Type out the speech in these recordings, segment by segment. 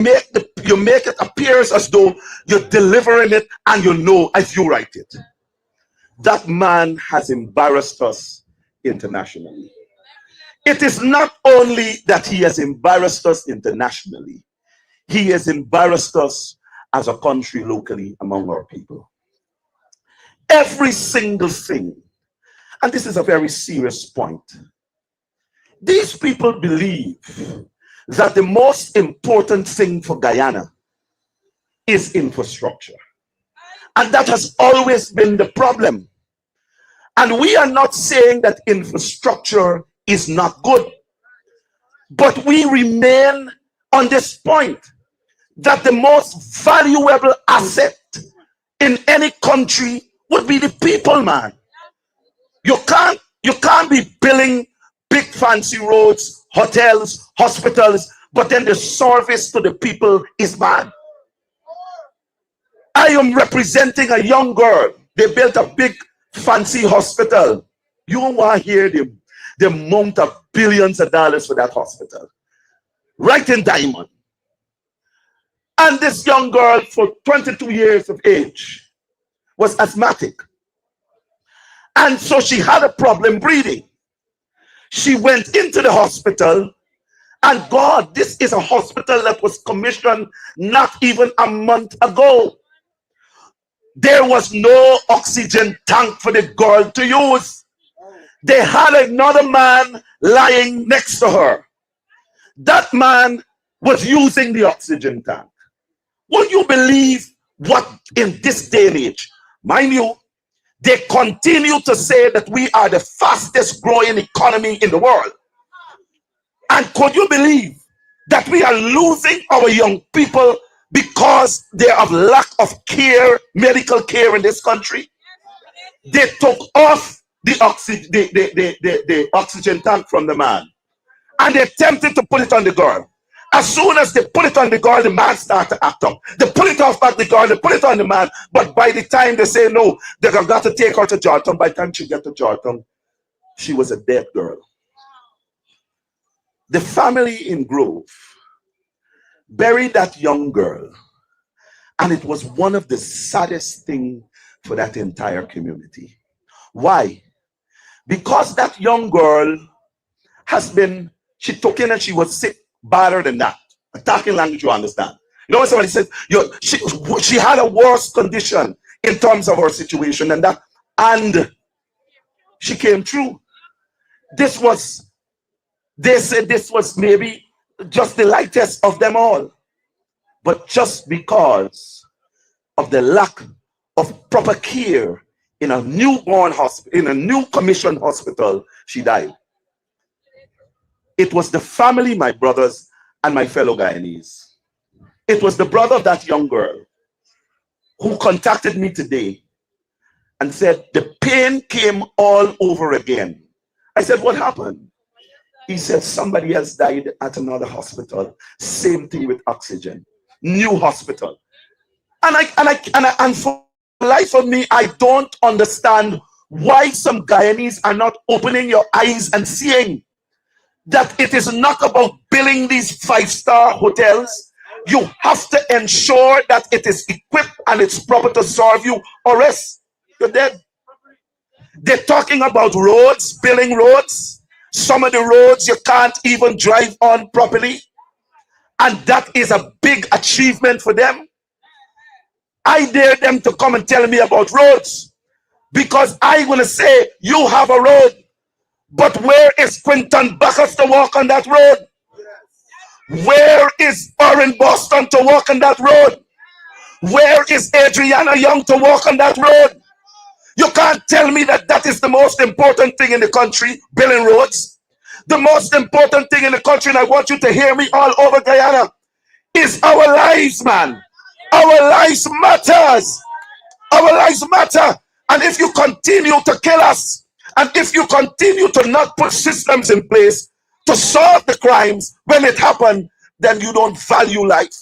you make it appears as though you're delivering it and you know as you write it. That man has embarrassed us internationally. It is not only that he has embarrassed us internationally, he has embarrassed us as a country locally among our people. Every single thing, and this is a very serious point, these people believe that the most important thing for Guyana is infrastructure. And that has always been the problem. And we are not saying that infrastructure is not good, but we remain on this point that the most valuable asset in any country would be the people, man. You can't be building big fancy roads, hotels, hospitals, but then the service to the people is bad. I am representing a young girl. They built a big fancy hospital. You want to hear the amount of billions of dollars for that hospital. Right in Diamond. And this young girl, for 22 years of age, was asthmatic. And so she had a problem breathing. She went into the hospital, and God, this is a hospital that was commissioned not even a month ago. There was no oxygen tank for the girl to use. They had another man lying next to her. That man was using the oxygen tank. Would you believe what in this day and age, mind you, they continue to say that we are the fastest growing economy in the world. And could you believe that we are losing our young people because they have lack of care, medical care in this country? They took off the oxygen tank from the man, and they attempted to put it on the girl. As soon as they put it on the girl, the man started to act up. They put it off back the girl, they put it on the man, but by the time they say no, they've got to take her to Georgetown. By the time she got to Georgetown, she was a dead girl. The family in Grove buried that young girl, and it was one of the saddest things for that entire community. Why? Because that young girl she took in and she was sick, better than that. Attacking language, you understand. You know when somebody says she had a worse condition in terms of her situation than that, and she came through. They said this was maybe just the lightest of them all. But just because of the lack of proper care in a newborn hospital, in a new commissioned hospital, she died. It was the family, my brothers and my fellow Guyanese. It was the brother of that young girl who contacted me today and said the pain came all over again. I said, what happened? He said somebody else died at another hospital. Same thing with oxygen. New hospital. And for the life of me, I don't understand why some Guyanese are not opening your eyes and seeing that it is not about building these 5-star hotels. You have to ensure that it is equipped and it's proper to serve you, or else you're dead. They're talking about roads, building roads. Some of the roads you can't even drive on properly. And that is a big achievement for them. I dare them to come and tell me about roads, because I'm going to say, you have a road, but where is Quinton Bacchus to walk on that road? Where is Oren Boston to walk on that road? Where is Adriana Young to walk on that road? You can't tell me that that is the most important thing in the country, building roads. The most important thing in the country, and I want you to hear me all over Guyana, is our lives, man. Our lives matters. Our lives matter. And if you continue to kill us, and if you continue to not put systems in place to solve the crimes when it happened, then you don't value life.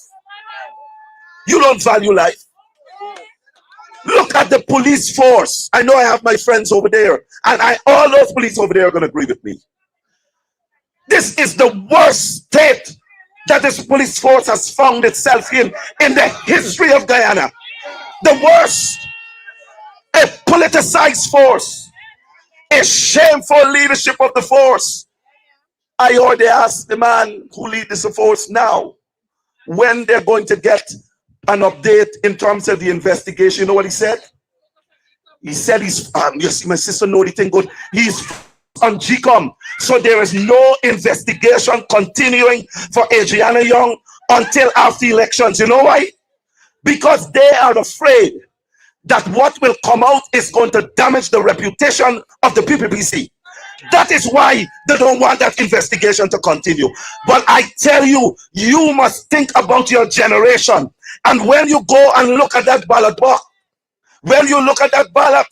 You don't value life. Look at the police force. I know I have my friends over there, and all those police over there are going to agree with me. This is the worst state that this police force has found itself in the history of Guyana. The worst, a politicized force, a shameful leadership of the force. I heard they asked the man who leads this force now when they're going to get an update in terms of the investigation. You know what he said? He said he's, you see, my sister know the thing good. He's on GCOM. So there is no investigation continuing for Adriana Young until after elections. You know why? Because they are afraid that what will come out is going to damage the reputation of the PPPC. That is why they don't want that investigation to continue. But I tell you, you must think about your generation. And when you go and look at that ballot box, when you look at that ballot,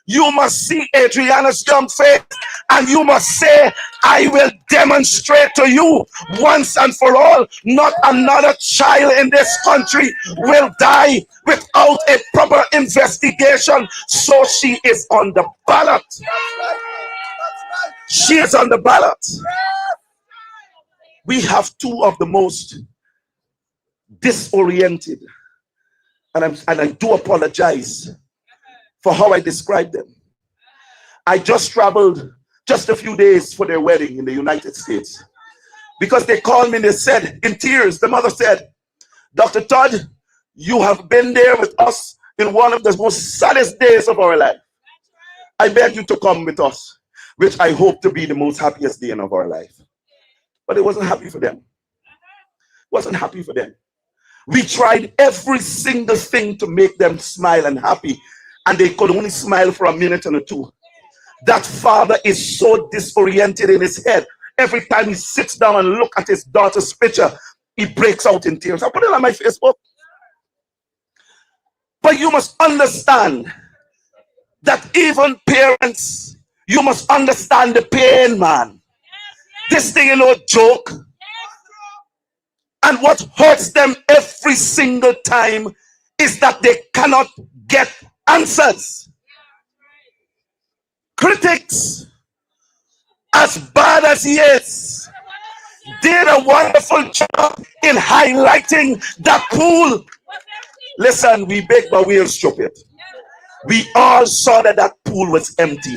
you must see Adriana's young face and you must say, I will demonstrate to you once and for all, not another child in this country will die without a proper investigation. So she is on the ballot. She is on the ballot. We have two of the most disoriented, and I do apologize for how I describe them. I just traveled just a few days for their wedding in the United States, because they called me and they said in tears, the mother said, Dr. Todd, you have been there with us in one of the most saddest days of our life. I beg you to come with us, which I hope to be the most happiest day of our life. But it wasn't happy for them. It wasn't happy for them. We tried every single thing to make them smile and happy, and they could only smile for a minute and two. That father is so disoriented in his head. Every time he sits down and looks at his daughter's picture, he breaks out in tears. I put it on my Facebook. But you must understand that even parents, you must understand the pain, man. This thing is no joke. And what hurts them every single time is that they cannot get answers. Critics, as bad as he is, did a wonderful job in highlighting that pool. Listen, we big but we are stupid. We all saw that that pool was empty.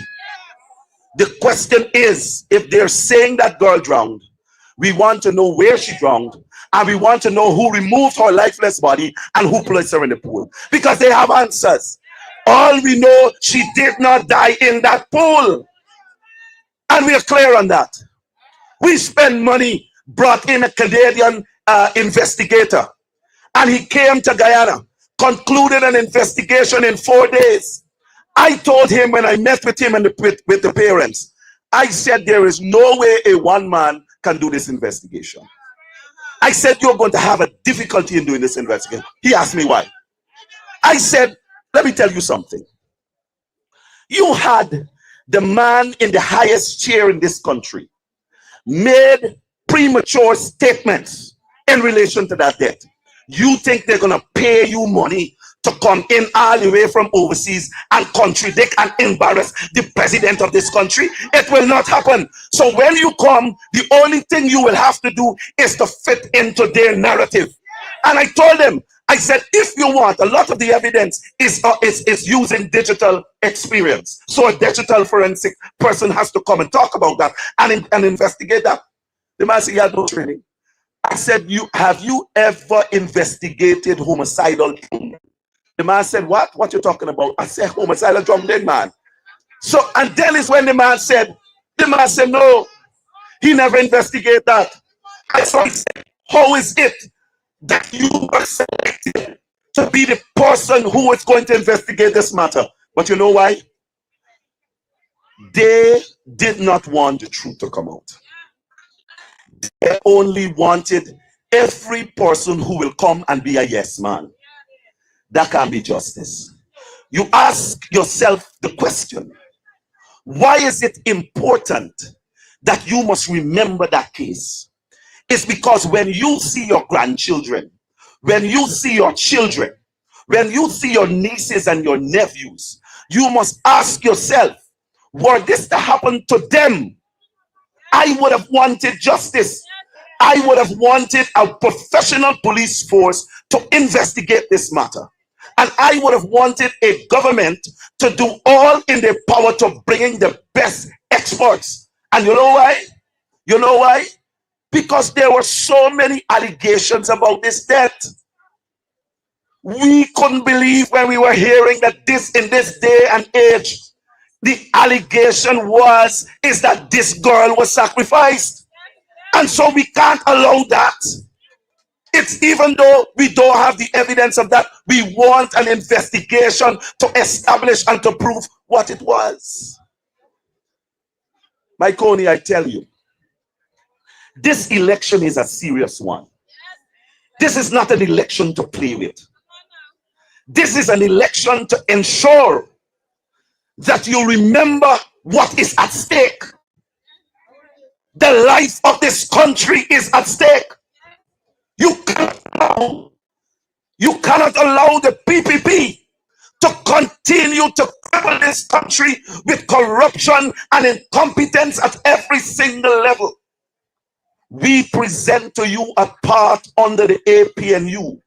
The question is, if they're saying that girl drowned, we want to know where she drowned, and we want to know who removed her lifeless body and who placed her in the pool, because they have answers. All we know, she did not die in that pool, and we are clear on that. We spent money, brought in a Canadian investigator, and he came to Guyana, concluded an investigation in 4 days. I told him when I met with him and with the parents, I said there is no way a one man can do this investigation. I said you're going to have a difficulty in doing this investigation. He asked me why. I said, let me tell you something. You had the man in the highest chair in this country made premature statements in relation to that debt. You think they're going to pay you money to come in all the way from overseas and contradict and embarrass the president of this country? It will not happen. So when you come, the only thing you will have to do is to fit into their narrative. And I told them, I said, if you want, a lot of the evidence is using digital experience. So a digital forensic person has to come and talk about that and investigate that. The man said, he had no training. I said, have you ever investigated homicidal? The man said, what you talking about? I said, homicidal drum dead man. So, and then is when the man said, no, he never investigated that. I said, how is it that you were selected to be the person who is going to investigate this matter? But you know why? They did not want the truth to come out. They only wanted every person who will come and be a yes man. That can't be justice. You ask yourself the question, why is it important that you must remember that case? It's because when you see your grandchildren, when you see your children, when you see your nieces and your nephews, you must ask yourself, were this to happen to them, I would have wanted justice. I would have wanted a professional police force to investigate this matter. And I would have wanted a government to do all in their power to bring in the best experts. And you know why? You know why? Because there were so many allegations about this death. We couldn't believe when we were hearing that this in this day and age, the allegation is that this girl was sacrificed. And so we can't allow that. It's even though we don't have the evidence of that, we want an investigation to establish and to prove what it was. Mahaicony, I tell you, this election is a serious one. This is not an election to play with. This is an election to ensure that you remember what is at stake. The life of this country is at stake. You cannot allow the PPP to continue to cripple this country with corruption and incompetence at every single level. We present to you a part under the APNU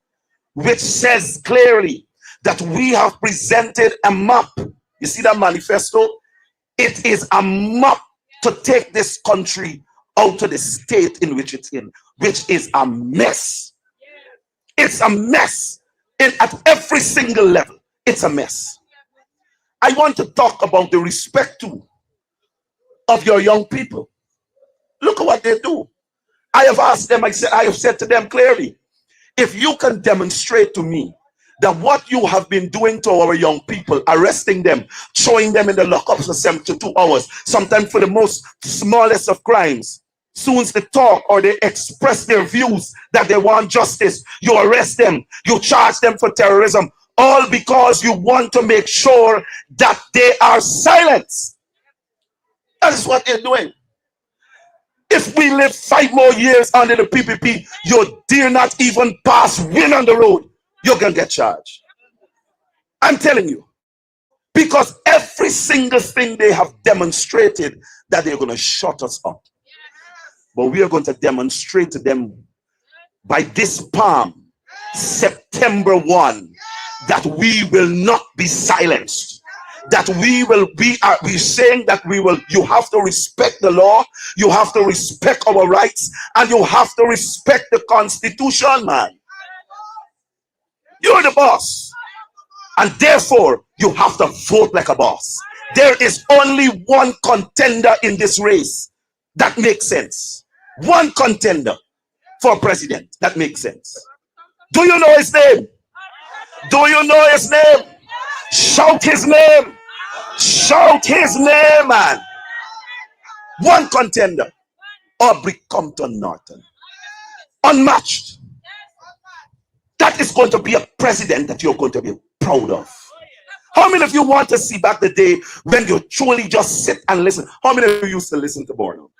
which says clearly that we have presented a map. You see that manifesto? It is a map to take this country out of the state in which it's in, which is a mess. It's a mess at every single level. It's a mess. I want to talk about the respect too of your young people. Look at what they do. I have asked them, I have said to them clearly, if you can demonstrate to me that what you have been doing to our young people, arresting them, throwing them in the lockups for 72 hours, sometimes for the most smallest of crimes, soon as they talk or they express their views that they want justice, you arrest them, you charge them for terrorism, all because you want to make sure that they are silenced. That is what they're doing. If we live 5 more years under the PPP, you dare not even pass wind on the road, you're going to get charged. I'm telling you. Because every single thing they have demonstrated that they're going to shut us up. But we are going to demonstrate to them by this palm, September 1, that we will not be silenced. That we're saying that you have to respect the law, you have to respect our rights, and you have to respect the Constitution, man. You're the boss. And therefore, you have to vote like a boss. There is only one contender in this race that makes sense. One contender for president that makes sense. Do you know his name? Do you know his name? Shout his name. Shout his name, man. One contender. Aubrey Compton Norton. Unmatched. That is going to be a president that you're going to be proud of. How many of you want to see back the day when you truly just sit and listen? How many of you used to listen to Borno?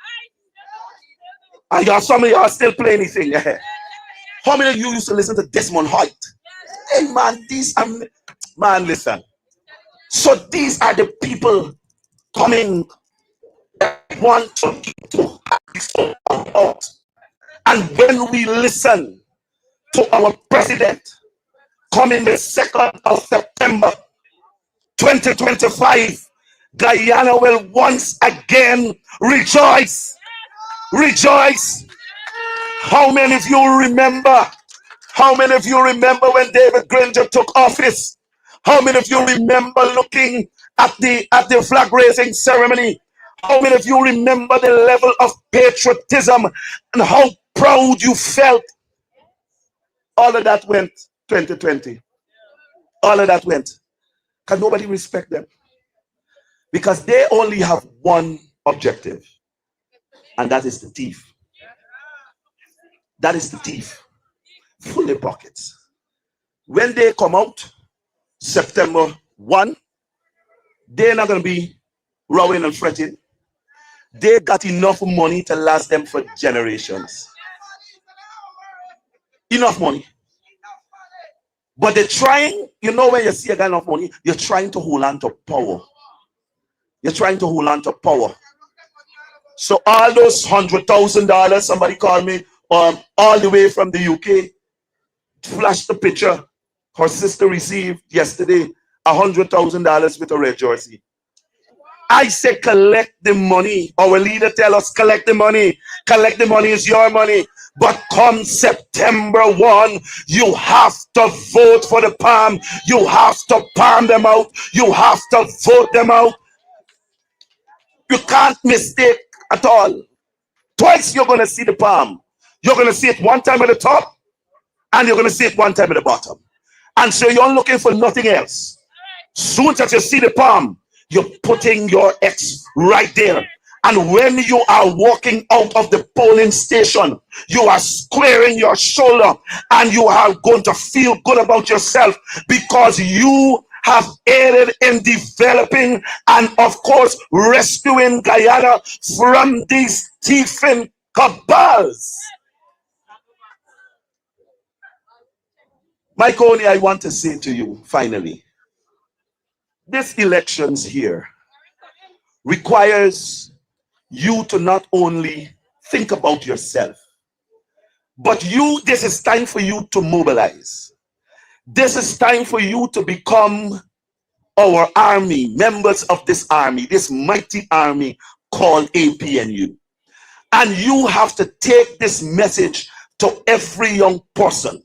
And some of you are still playing anything. How many of you used to listen to Desmond Hoyt? Hey man, man, listen. So these are the people coming that want to out. And when we listen to our president coming the 2nd of September 2025, Guyana will once again rejoice. Rejoice. How many of you remember? How many of you remember when David Granger took office? How many of you remember looking at the flag raising ceremony? How many of you remember the level of patriotism and how proud you felt? All of that went 2020. All of that went. Can nobody respect them? Because they only have one objective, and that is the thief. That is the thief. Full their pockets. When they come out, September 1, they're not going to be rowing and fretting. They got enough money to last them for generations. Enough money. But they're trying, you know, when you see a guy enough money, you're trying to hold on to power. You're trying to hold on to power. So all those $100,000, somebody called me, all the way from the UK, flashed the picture. Her sister received yesterday $100,000 with a red jersey. I say collect the money. Our leader tell us collect the money. Collect the money is your money. But come September 1, you have to vote for the palm. You have to palm them out. You have to vote them out. You can't mistake at all. Twice you're going to see the palm. You're going to see it one time at the top, and you're going to see it one time at the bottom. And so you're looking for nothing else. Soon as you see the palm, you're putting your X right there. And when you are walking out of the polling station, you are squaring your shoulder and you are going to feel good about yourself because you have aided in developing and, of course, rescuing Guyana from these thieving cabals. Mahaicony, I want to say to you, finally, this elections here requires you to not only think about yourself, but this is time for you to mobilize. This is time for you to become our army, members of this army, this mighty army called APNU. And you have to take this message to every young person,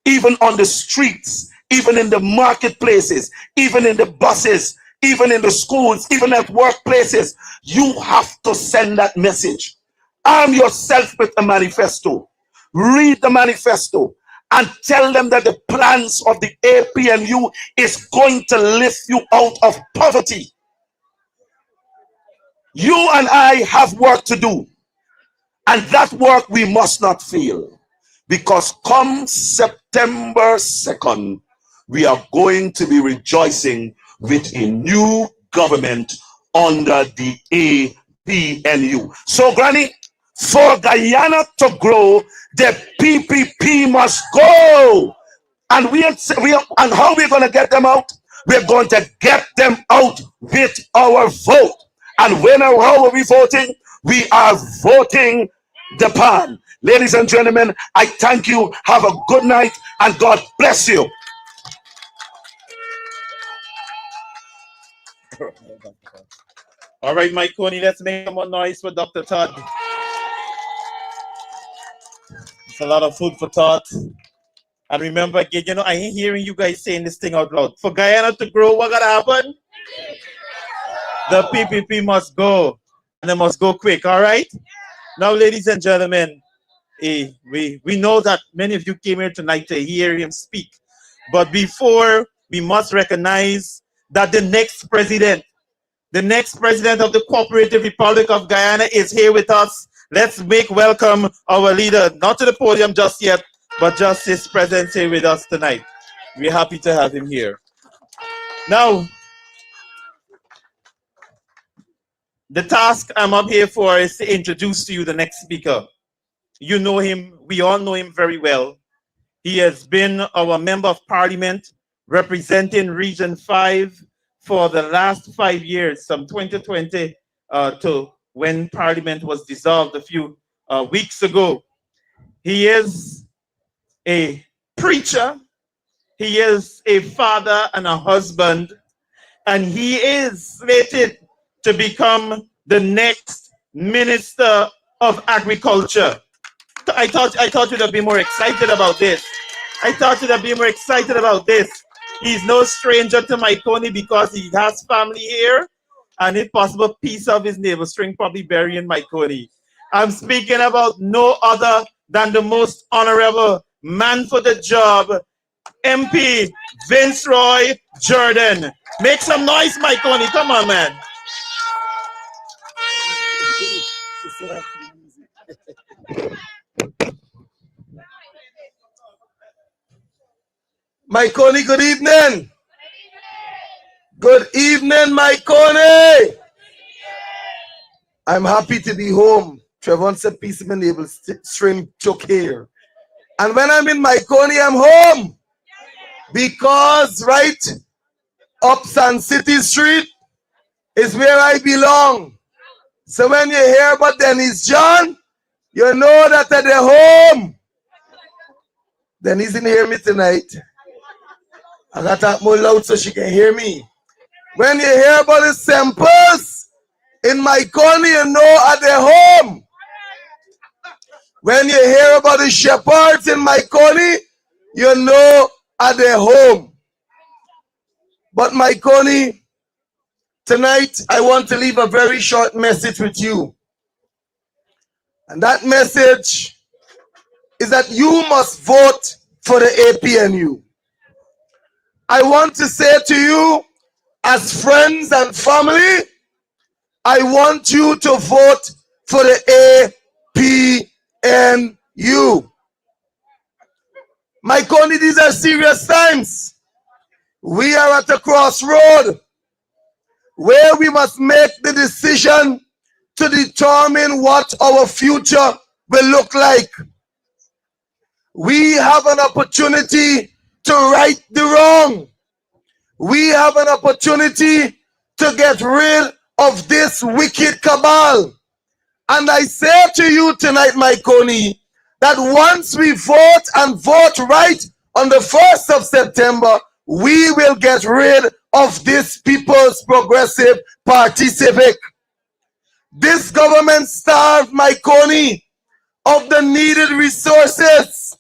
even on the streets, even in the marketplaces, even in the buses, even in the schools, even at workplaces. You have to send that message. Arm yourself with a manifesto. Read the manifesto and tell them that the plans of the APNU is going to lift you out of poverty. You and I have work to do, and that work we must not fail. Because come September 2nd, we are going to be rejoicing with a new government under the APNU. So, Granny, for Guyana to grow, the PPP must go. And and how we're going to get them out? We're going to get them out with our vote. And how are we voting? We are voting the pan. Ladies and gentlemen, I thank you. Have a good night and God bless you. All right, Mahaicony, let's make some more noise for Dr. Todd. It's a lot of food for thought. And remember, again, I ain't hearing you guys saying this thing out loud. For Guyana to grow, what gotta happen? The PPP must go. And they must go quick, all right? Now, ladies and gentlemen, we know that many of you came here tonight to hear him speak. But before, we must recognize that the next president of the Cooperative Republic of Guyana is here with us. Let's make welcome our leader, not to the podium just yet, but just his presence here with us tonight. We're happy to have him here. Now, the task I'm up here for is to introduce to you the next speaker. You know him, we all know him very well. He has been our Member of Parliament representing Region 5 for the last 5 years, from 2020 to when Parliament was dissolved a few weeks ago. He is a preacher, he is a father and a husband, and he is slated to become the next Minister of Agriculture. I thought you'd have been more excited about this. He's no stranger to Mahaicony because he has family here, and if possible, piece of his navel string probably buried in Mahaicony. I'm speaking about no other than the most honorable man for the job, MP Vince Roy Jordan. Make some noise, Mahaicony. Come on, man. Mahaicony, good evening. Good evening, Mahaicony. I'm happy to be home. Trevon said piece of my navel string took here. And when I'm in Mahaicony, I'm home. Because right up Sun City Street is where I belong. So when you hear about Dennis John, You know that at the home. Denise didn't hear me tonight. I got to talk more loud so she can hear me. When you hear about the samples in Mahaicony, you know at the home. When you hear about the shepherds in Mahaicony, you know at the home. But Mahaicony, tonight I want to leave a very short message with you. And that message is that you must vote for the APNU. I want to say to you, as friends and family, I want you to vote for the APNU. Mahaicony, these are serious times. We are at a crossroad where we must make the decision to determine what our future will look like. We have an opportunity to right the wrong. We have an opportunity to get rid of this wicked cabal. And I say to you tonight, Mahaicony, that once we vote and vote right on the 1st of September, we will get rid of this People's Progressive Party Civic. This government starved Mahaicony of the needed resources.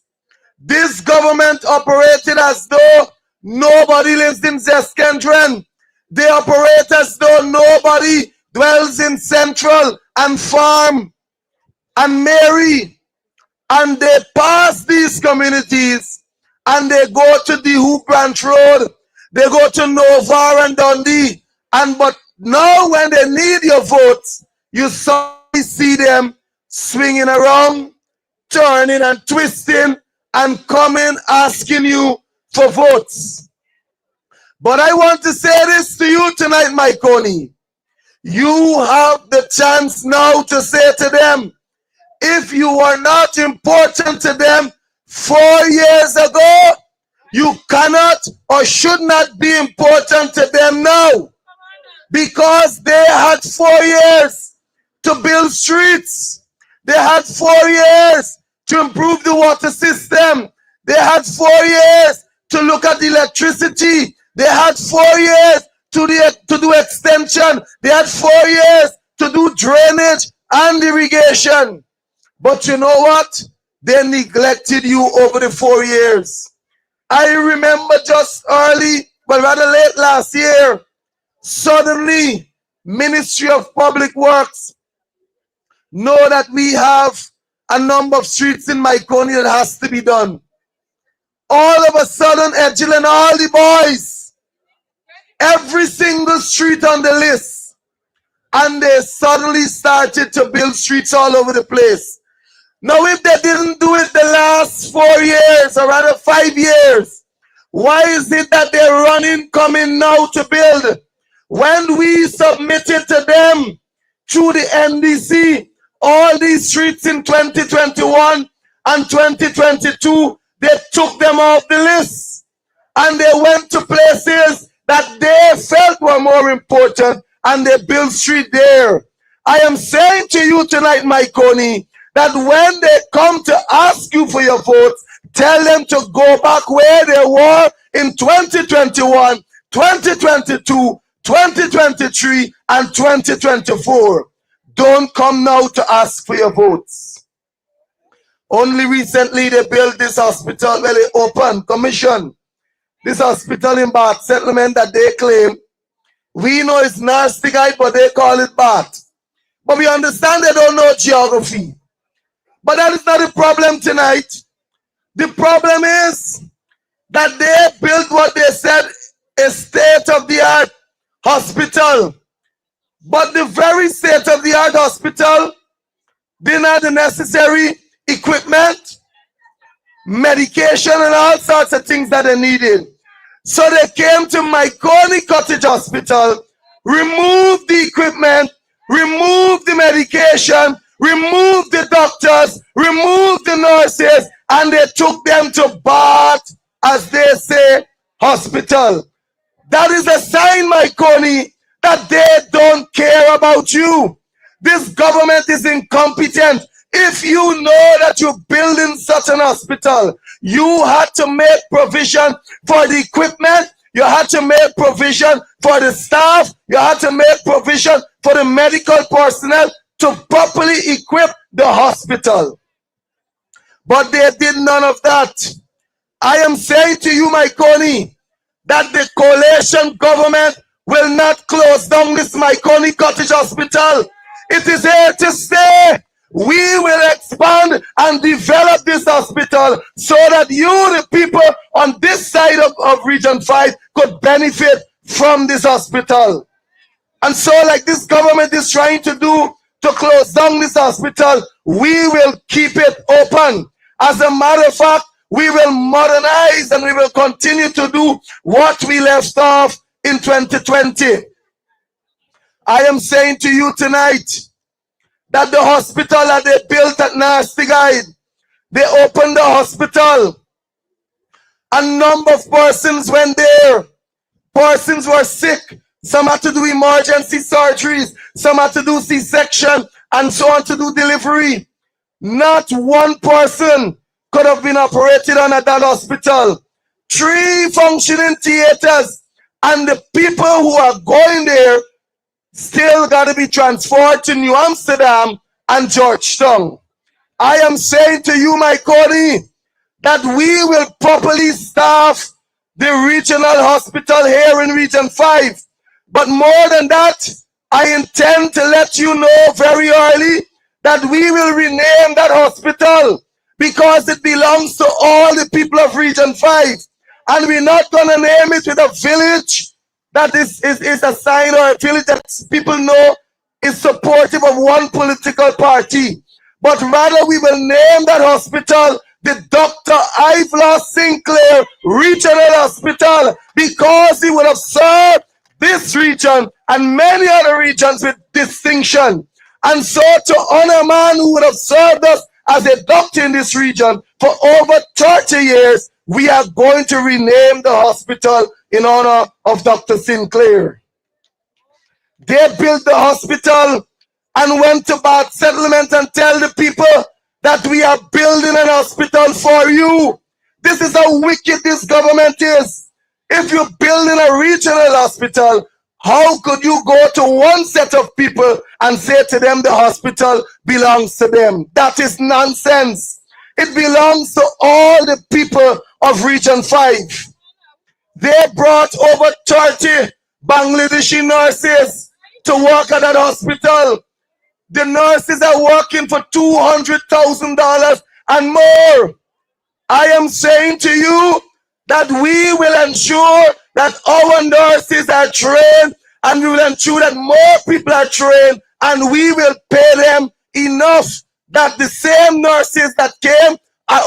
This government operated as though nobody lives in Zeskinderen. They operate as though nobody dwells in Central and Farm and Mary. And they pass these communities and they go to the Hoop Branch Road. They go to Novar and Dundee. But now when they need your votes, you suddenly see them swinging around, turning and twisting and coming asking you for votes. But I want to say this to you tonight, Mahaicony. You have the chance now to say to them, if you are not important to them 4 years ago, you cannot or should not be important to them now. Because they had 4 years to build streets. They had 4 years to improve the water system. They had 4 years to look at electricity. They had 4 years to do extension. They had 4 years to do drainage and irrigation. But you know what? They neglected you over the 4 years. I remember just early, but rather late last year, suddenly, Ministry of Public Works know that we have a number of streets in Mahaicony that has to be done. All of a sudden, Edgil and all the boys, every single street on the list, and they suddenly started to build streets all over the place. Now, if they didn't do it the last 4 years, or rather 5 years, why is it that they're coming now to build? When we submitted to them through the NDC, all these streets in 2021 and 2022, they took them off the list. And they went to places that they felt were more important, and they built street there. I am saying to you tonight, Mahaicony, that when they come to ask you for your votes, tell them to go back where they were in 2021, 2022, 2023, and 2024. Don't come now to ask for your votes. Only recently they built this hospital, well, they opened, commissioned this hospital in Bath Settlement that they claim. We know it's nasty, guy, but they call it Bath. But we understand they don't know geography. But that is not the problem tonight. The problem is that they built what they said a state-of-the-art hospital. But the very state-of-the-art hospital didn't have the necessary equipment, medication, and all sorts of things that they needed. So they came to Mahaicony Cottage Hospital, removed the equipment, removed the medication, removed the doctors, removed the nurses, and they took them to Bath, as they say, hospital. That is a sign, Mahaicony, that they don't care about you. This government is incompetent. If you know that you're building such an hospital, you had to make provision for the equipment, you had to make provision for the staff, you had to make provision for the medical personnel to properly equip the hospital. But they did none of that. I am saying to you, Mahaicony, that the coalition government will not close down this Mahaicony Cottage Hospital. It is here to stay. We will expand and develop this hospital so that you, the people on this side of Region 5, could benefit from this hospital. And so, like this government is trying to do to close down this hospital, we will keep it open. As a matter of fact, we will modernize and we will continue to do what we left off in 2020. I am saying to you tonight that the hospital that they built at Nasty Guide, they opened the hospital. A number of persons went there. Persons were sick. Some had to do emergency surgeries. Some had to do C-section and so on to do delivery. Not one person could have been operated on at that hospital. 3 functioning theaters, and the people who are going there still got to be transferred to New Amsterdam and Georgetown. I am saying to you, Mahaicony, that we will properly staff the regional hospital here in Region 5. But more than that, I intend to let you know very early that we will rename that hospital because it belongs to all the people of Region 5. And we're not going to name it with a village that is assigned, or a village that people know is supportive of one political party. But rather we will name that hospital the Dr. Ivla Sinclair Regional Hospital, because he would have served this region and many other regions with distinction. And so to honor a man who would have served us as a doctor in this region for over 30 years, we are going to rename the hospital in honor of Dr. Sinclair. They built the hospital and went to bad settlement and tell the people that we are building an hospital for you. This is how wicked this government is. If you're building a regional hospital, how could you go to one set of people and say to them the hospital belongs to them? That is nonsense. It belongs to all the people of Region 5. They brought over 30 Bangladeshi nurses to work at that hospital. The nurses are working for $200,000 and more. I am saying to you that we will ensure that our nurses are trained, and we will ensure that more people are trained, and we will pay them enough that the same nurses that came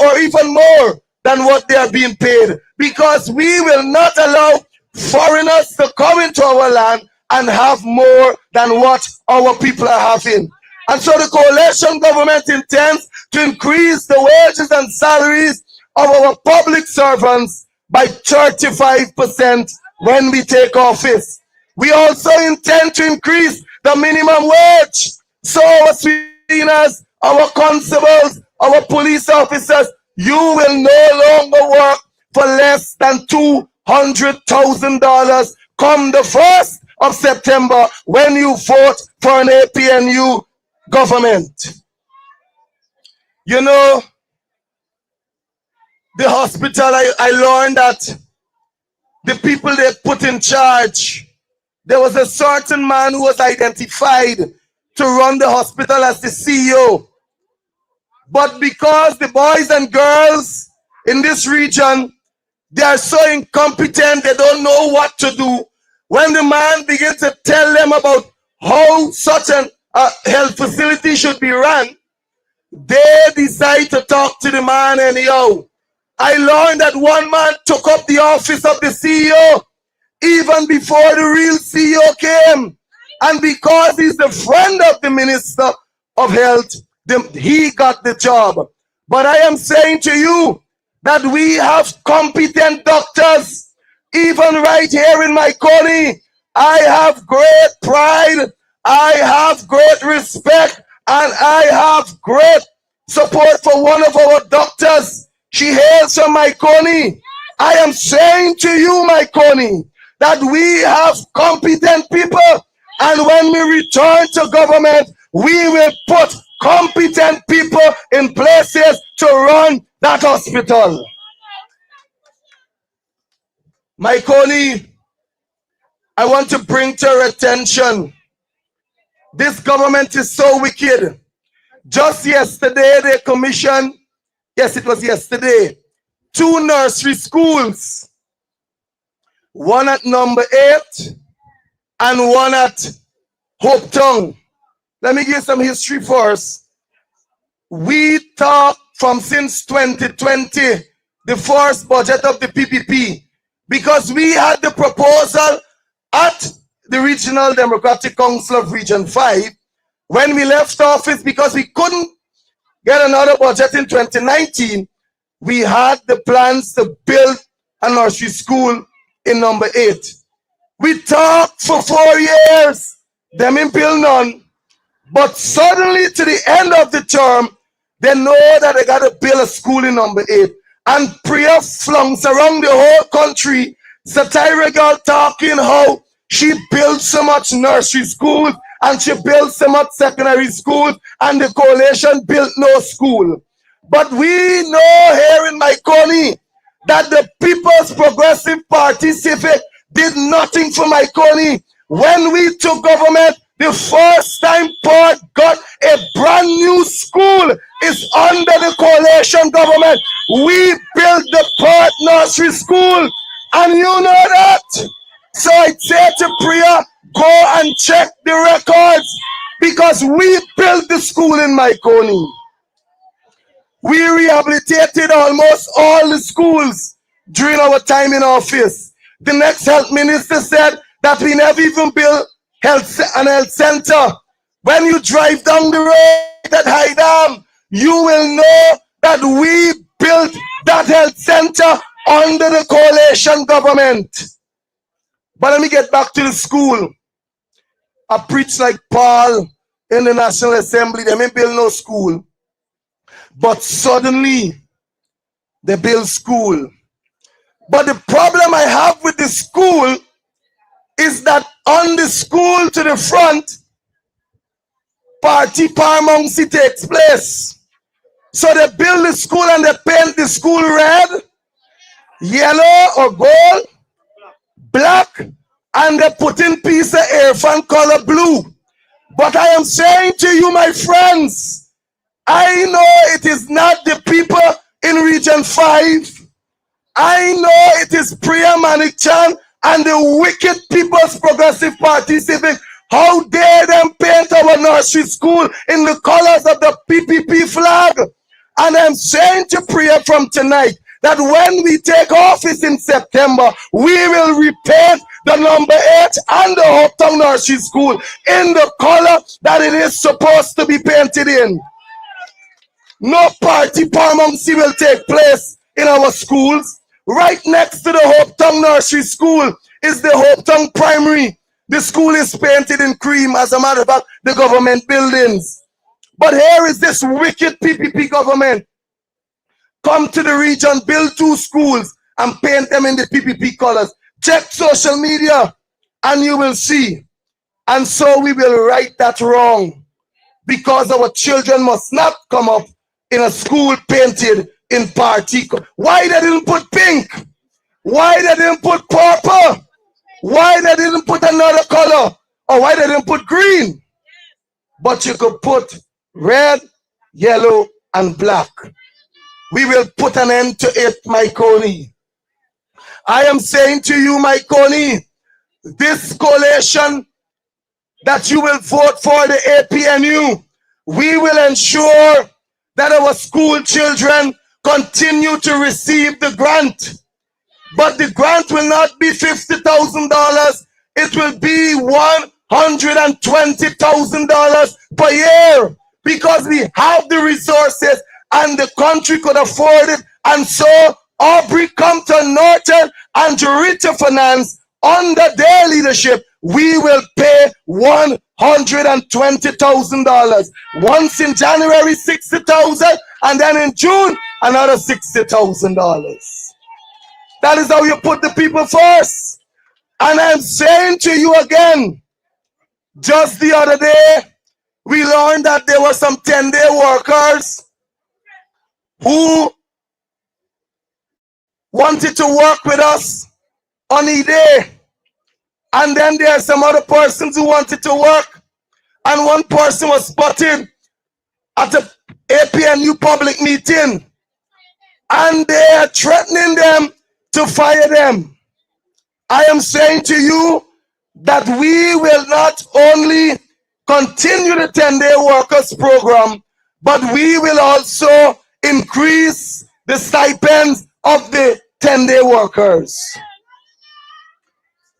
or even more than what they are being paid, because we will not allow foreigners to come into our land and have more than what our people are having. And so the coalition government intends to increase the wages and salaries of our public servants by 35% when we take office. We also intend to increase the minimum wage. So our sweeteners, our constables, our police officers, you will no longer work for less than $200,000 come the 1st of September when you vote for an APNU government. You know, the hospital, I learned that the people they put in charge, there was a certain man who was identified to run the hospital as the CEO. But because the boys and girls in this region, they are so incompetent, they don't know what to do. When the man begins to tell them about how such a health facility should be run, they decide to talk to the man anyhow. I learned that one man took up the office of the CEO even before the real CEO came. And because he's the friend of the Minister of Health, he got the job. But I am saying to you that we have competent doctors, even right here in Mahaicony. I have great pride, I have great respect, and I have great support for one of our doctors. She hails from Mahaicony. I am saying to you, Mahaicony, that we have competent people, and when we return to government, we will put competent people in places to run that hospital. Mahaicony, I want to bring to your attention, this government is so wicked. Just yesterday, they commissioned, yes, it was yesterday, 2 nursery schools. One at number 8 and one at Hope Town. Let me give some history first. We talk from since 2020, the first budget of the PPP, because we had the proposal at the Regional Democratic Council of Region 5 when we left office, because we couldn't get another budget in 2019. We had the plans to build a nursery school in number 8. We talked for 4 years, them in build none, but suddenly to the end of the term, they know that they got to build a school in number 8. And prayer flunks around the whole country. Satire girl talking how she built so much nursery schools and she built so much secondary schools, and the coalition built no school. But we know here in Mahaicony that the People's Progressive Party Civic did nothing for Mahaicony. When we took government, the first time Port got a brand new school is under the coalition government. We built the Port Nursery School, and you know that. So I say to Priya, go and check the records, because we built the school in Mahaicony. We rehabilitated almost all the schools during our time in office. The next health minister said that we never even built an health center. When you drive down the road at High Dam, you will know that we built that health center under the coalition government. But let me get back to the school. I preach like Paul in the National Assembly. They may build no school. But suddenly, they build school. But the problem I have with the school is that on the school to the front, party paramountcy takes place. So they build the school and they paint the school red, yellow or gold, black, and they put in piece of air fan color blue. But I am saying to you, my friends, I know it is not the people in Region 5. I know it is Priya Manichan and the wicked People's Progressive Party Civic. How dare them paint our nursery school in the colors of the PPP flag? And I'm saying to Priya from tonight that when we take office in September, we will repaint the number 8 and the Hope Town Nursery School in the color that it is supposed to be painted in. No party paramountcy will take place in our schools. Right next to the Hope Town Nursery School is the Hope Town Primary. The school is painted in cream, as a matter of fact, the government buildings. But here is this wicked PPP government. Come to the region, build 2 schools, and paint them in the PPP colors. Check social media, and you will see. And so we will right that wrong, because our children must not come up in a school painted in party. Why they didn't put pink? Why they didn't put purple? Why they didn't put another color? Or why they didn't put green? But you could put red, yellow, and black. We will put an end to it, Mahaicony. I am saying to you, Mahaicony, this coalition that you will vote for, the APNU, we will ensure that our school children continue to receive the grant. But the grant will not be $50,000. It will be $120,000 per year, because we have the resources and the country could afford it. And so Aubrey Compton Norton and Jurita Finance, under their leadership, we will pay $120,000. Once in January, 60,000, and then in June, another $60,000. That is how you put the people first. And I'm saying to you again, just the other day, we learned that there were some 10-day workers who wanted to work with us on a day. And then there are some other persons who wanted to work. And one person was spotted at a APNU public meeting. And they are threatening them to fire them. I am saying to you that we will not only continue the 10-day workers program, but we will also increase the stipends of the 10-day workers.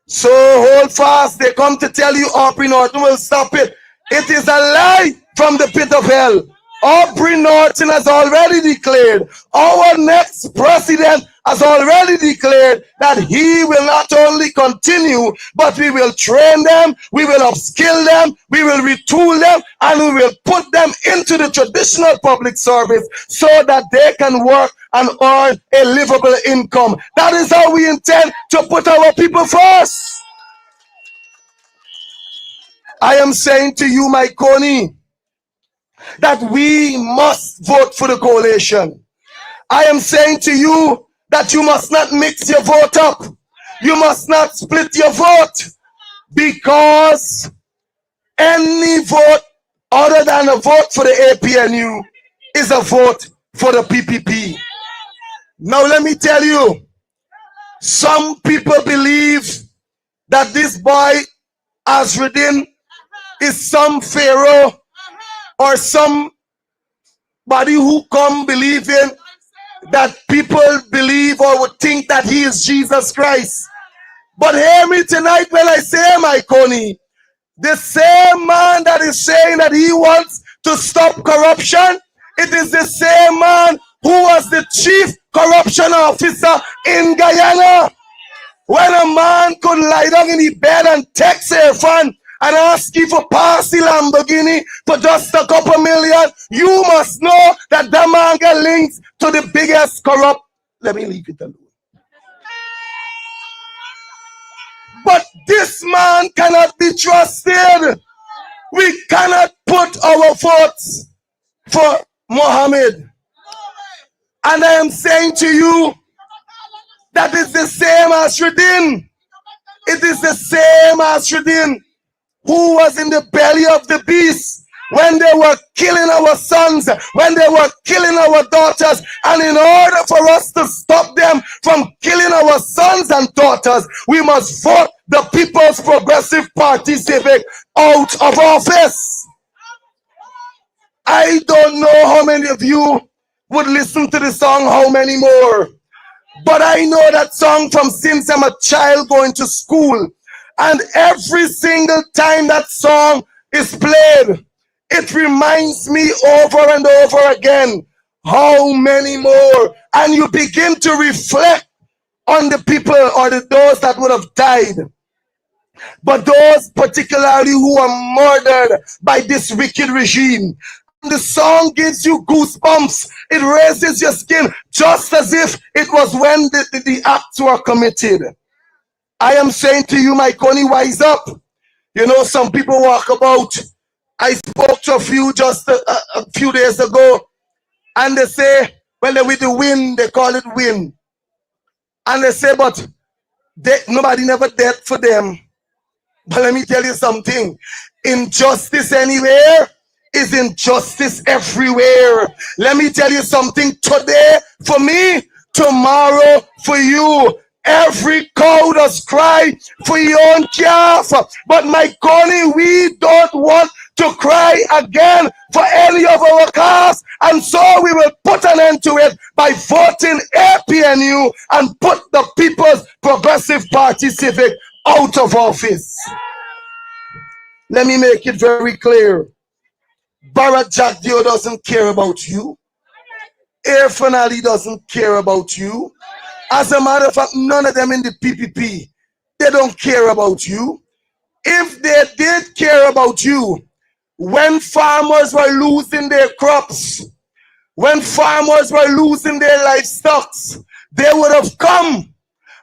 So hold fast. They come to tell you Aubrey Norton will stop it. It is a lie from the pit of hell. Aubrey Norton has already declared, our next president has already declared that he will not only continue, but we will train them, we will upskill them, we will retool them, and we will put them into the traditional public service so that they can work and earn a livable income. That is how we intend to put our people first. I am saying to you, Mahaicony, that we must vote for the coalition. I am saying to you that you must not mix your vote up. You must not split your vote, because any vote other than a vote for the APNU is a vote for the PPP. Now let me tell you, some people believe that this boy Azreddin is some pharaoh or somebody who come believing that people believe or would think that he is Jesus Christ. But hear me tonight when I say, Mahaicony, the same man that is saying that he wants to stop corruption, it is the same man who was the chief corruption officer in Guyana. When a man could lie down in his bed and text a fan and ask you for pass the Lamborghini for just a couple million, you must know that that man got links to the biggest corrupt. Let me leave it alone. But this man cannot be trusted. We cannot put our votes for Mohammed. And I am saying to you that it's the same as Azreddin. It is the same as Azreddin who was in the belly of the beast when they were killing our sons, when they were killing our daughters. And in order for us to stop them from killing our sons and daughters, we must vote the People's Progressive Party Civic out of office. I don't know how many of you would listen to the song How Many More, but I know that song from since I'm a child going to school. And every single time that song is played, it reminds me over and over again, how many more? And you begin to reflect on the people or those that would have died. But those particularly who are murdered by this wicked regime. And the song gives you goosebumps. It raises your skin just as if it was when the acts were committed. I am saying to you, Mahaicony, wise up. You know, some people walk about. I spoke to a few just a few days ago, and they say, well, they with the wind, they call it wind. And they say, but nobody never dead for them. But let me tell you something. Injustice anywhere is injustice everywhere. Let me tell you something. Today for me, tomorrow for you. Every cow does cry for your own calf. But Mahaicony, we don't want to cry again for any of our calves. And so we will put an end to it by voting APNU and put the People's Progressive Party Civic out of office. Let me make it very clear. Barack Jack Dio doesn't care about you. Irfan Ali doesn't care about you. As a matter of fact, none of them in the PPP, they don't care about you. If they did care about you, when farmers were losing their crops, when farmers were losing their livestock, they would have come.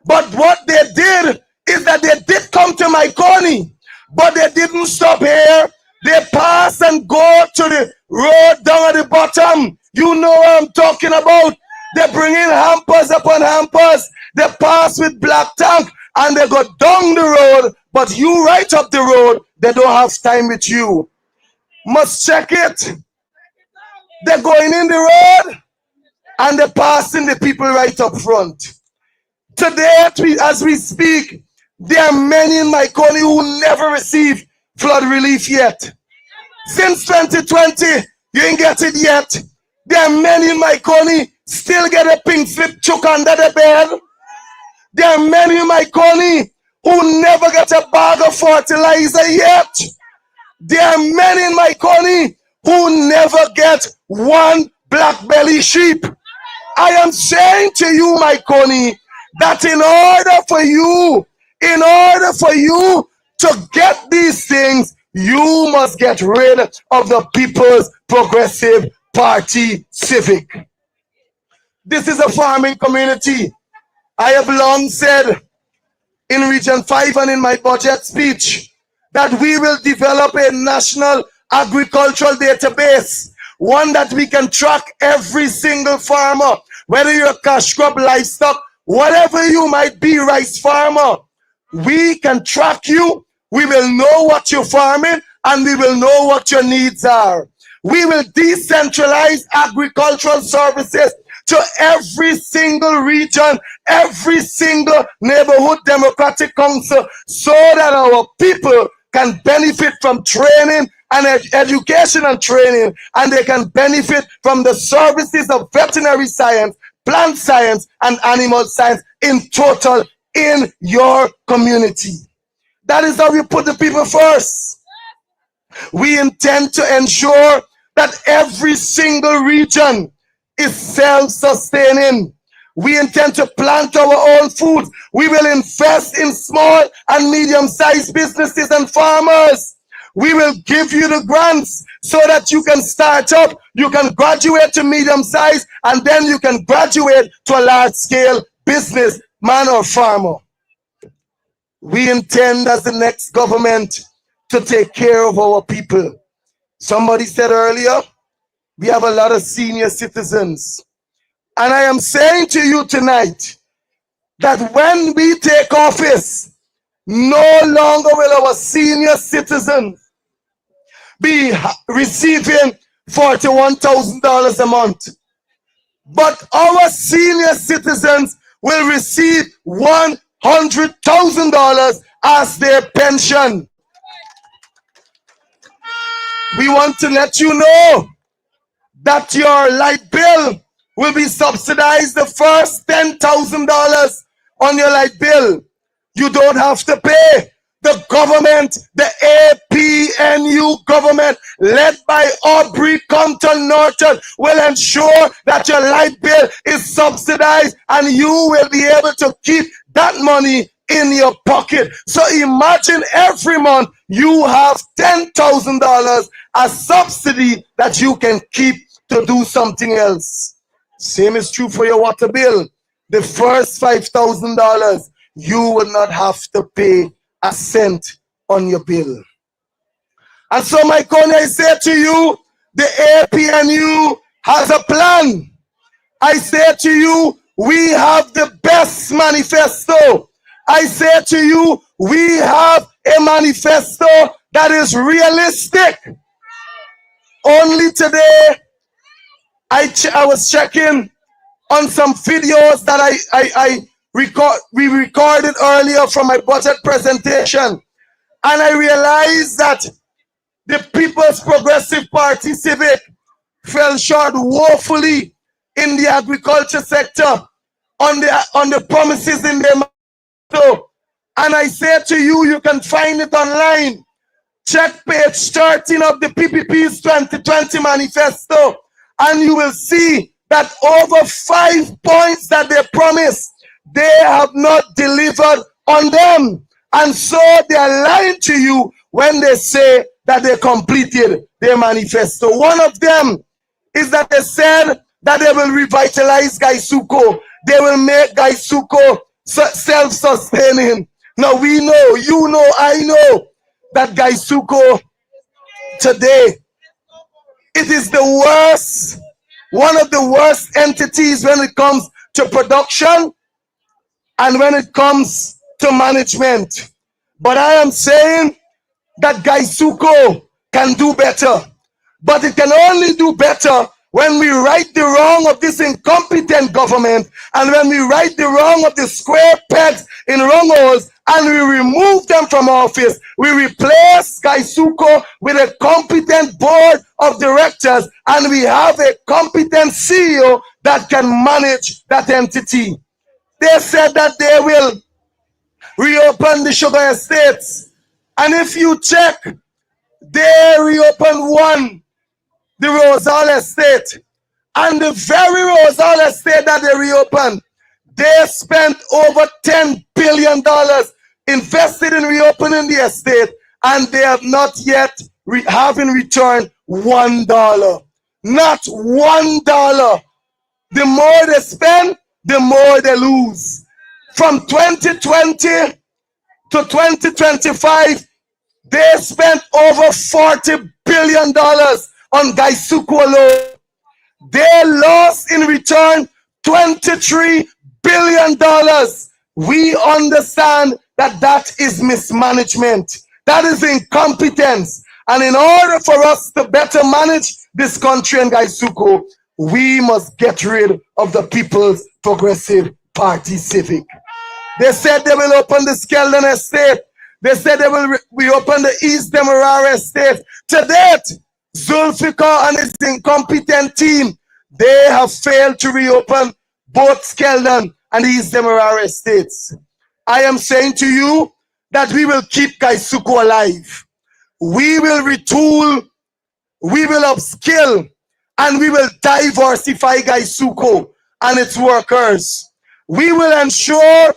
But what they did is that they did come to Mahaicony, but they didn't stop here. They pass and go to the road down at the bottom. You know what I'm talking about. They bring in hampers upon hampers. They pass with black tank and they go down the road. But you right up the road, they don't have time with you. Must check it. They're going in the road and they're passing the people right up front. Today, as we speak, there are many in Mahaicony who never received flood relief yet. Since 2020, you ain't get it yet. There are many in Mahaicony still get a pink slip chuck under the bed. There are many in Mahaicony who never get a bag of fertilizer yet. There are many in Mahaicony who never get one black belly sheep. I am saying to you, Mahaicony, that in order for you to get these things, you must get rid of the People's Progressive Party Civic. This is a farming community. I have long said in Region 5 and in my budget speech that we will develop a national agricultural database, one that we can track every single farmer, whether you're a cash crop, livestock, whatever you might be, rice farmer. We can track you. We will know what you're farming and we will know what your needs are. We will decentralize agricultural services to every single region, every single neighborhood democratic council, so that our people can benefit from training and education and training, and they can benefit from the services of veterinary science, plant science, and animal science in total in your community. That is how we put the people first. We intend to ensure that every single region is self-sustaining. We intend to plant our own food. We will invest in small and medium-sized businesses and farmers. We will give you the grants so that you can start up, you can graduate to medium-size, and then you can graduate to a large-scale business man or farmer. We intend as the next government to take care of our people. Somebody said earlier, we have a lot of senior citizens. And I am saying to you tonight that when we take office, no longer will our senior citizens be receiving $41,000 a month. But our senior citizens will receive $100,000 as their pension. We want to let you know that your light bill will be subsidized. The first $10,000 on your light bill, you don't have to pay. The government, the APNU government, led by Aubrey Compton Norton, will ensure that your light bill is subsidized and you will be able to keep that money in your pocket. So imagine every month you have $10,000 as subsidy that you can keep to do something else. Same is true for your water bill. The first $5,000, you will not have to pay a cent on your bill. And so, Mahaicony, I say to you, the APNU has a plan. I say to you, we have the best manifesto. I say to you, we have a manifesto that is realistic. Only today, I was checking on some videos that we recorded earlier from my budget presentation, and I realized that the People's Progressive Party Civic fell short woefully in the agriculture sector on the promises in their manifesto. And I say to you, you can find it online. Check page 13 of the PPP's 2020 manifesto, and you will see that over 5 points that they promised, they have not delivered on them. And so they are lying to you when they say that they completed their manifesto. One of them is that they said that they will revitalize Gaisuko. They will make Gaisuko self-sustaining. Now we know, you know, I know that Gaisuko today, it is the worst, one of the worst entities when it comes to production and when it comes to management. But I am saying that Gaisuko can do better. But it can only do better when we right the wrong of this incompetent government, and when we right the wrong of the square pegs in wrong holes, and we remove them from office. We replace Gaisuko with a competent board of directors, and we have a competent CEO that can manage that entity. They said that they will reopen the sugar estates. And if you check, they reopened one, the Rosal estate. And the very Rosal estate that they reopened, they spent over $10 billion invested in reopening the estate, and they have not yet having returned $1. Not $1. The more they spend, the more they lose. From 2020 to 2025, they spent over $40 billion on Gaisuko alone. They lost in return $23 billion. We understand that that is mismanagement. That is incompetence. And in order for us to better manage this country and Gaisuko, we must get rid of the People's Progressive Party Civic. They said they will open the Zeskinderen estate. They said they will reopen the East Demerara estate. To date, Zulfikar and his incompetent team, they have failed to reopen both Zeskinderen and East Demerara estates. I am saying to you that we will keep Gaisuko alive. We will retool, we will upskill, and we will diversify Gaisuko and its workers. We will ensure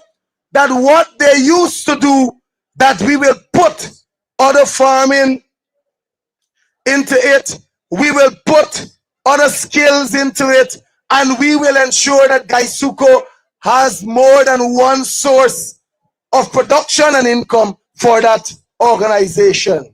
that what they used to do, that we will put other farming into it, we will put other skills into it, and we will ensure that Gaisuko has more than one source of production and income for that organization.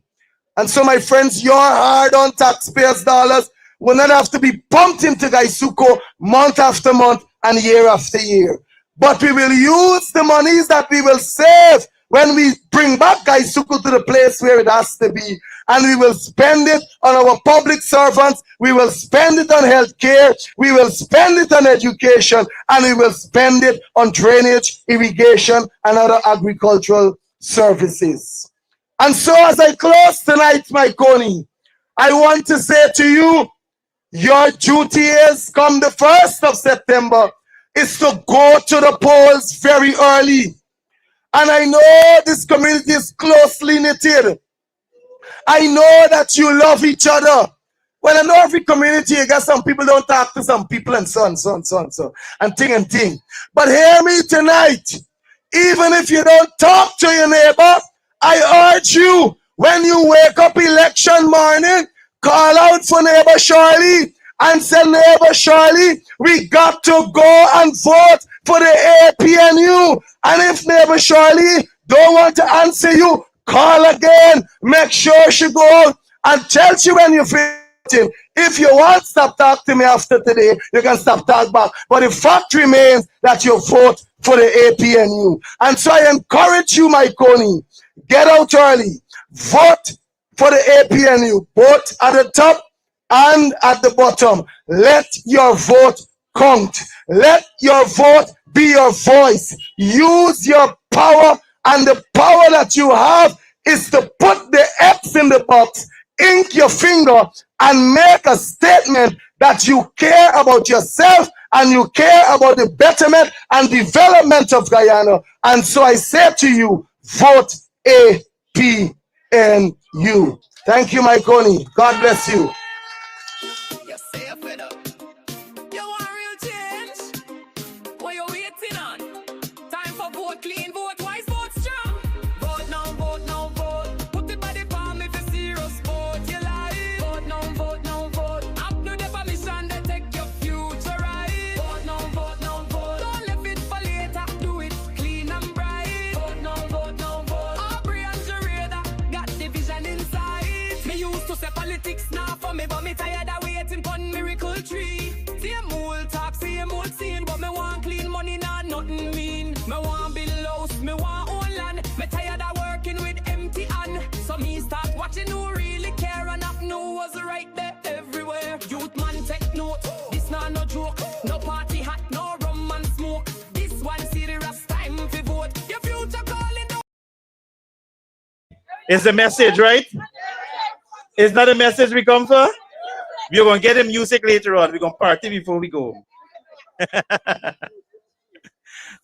And so, my friends, your hard-earned taxpayers' dollars will not have to be pumped into Gaisuko month after month and year after year. But we will use the monies that we will save when we bring back Gaisuko to the place where it has to be. And we will spend it on our public servants, we will spend it on health care, we will spend it on education, and we will spend it on drainage, irrigation, and other agricultural services. And so as I close tonight, Mahaicony, I want to say to you, your duty is, come the 1st of September, is to go to the polls very early. And I know this community is closely knitted. I know that you love each other. Well, I know every community, you got some people don't talk to some people and so on, and thing. But hear me tonight. Even if you don't talk to your neighbor, I urge you, when you wake up election morning, call out for neighbor Shirley and say, neighbor Shirley, we got to go and vote for the APNU. And if neighbor Shirley don't want to answer you, call again. Make sure she go out and tell you when you feel it. If you want, stop talking to me after today, you can stop talking back. But the fact remains that you vote for the APNU. And so I encourage you, Mahaicony, get out early. Vote for the APNU, both at the top and at the bottom. Let your vote count. Let your vote be your voice. Use your power, and the power that you have is to put the X in the box, ink your finger, and make a statement that you care about yourself and you care about the betterment and development of Guyana. And so I say to you, vote APNU. Thank you, Mahaicony. God bless you. You want real change? What you waiting on? Time for vote clean, vote wise, vote strong. Vote party, no really care, and not know was right there everywhere. Youth man take note, this not no joke. No party hat, no rum and smoke. This one serious time for vote. Your future calling out. It's the message, right? Is that the message we come for? We're going to get the music later on. We're going to party before we go.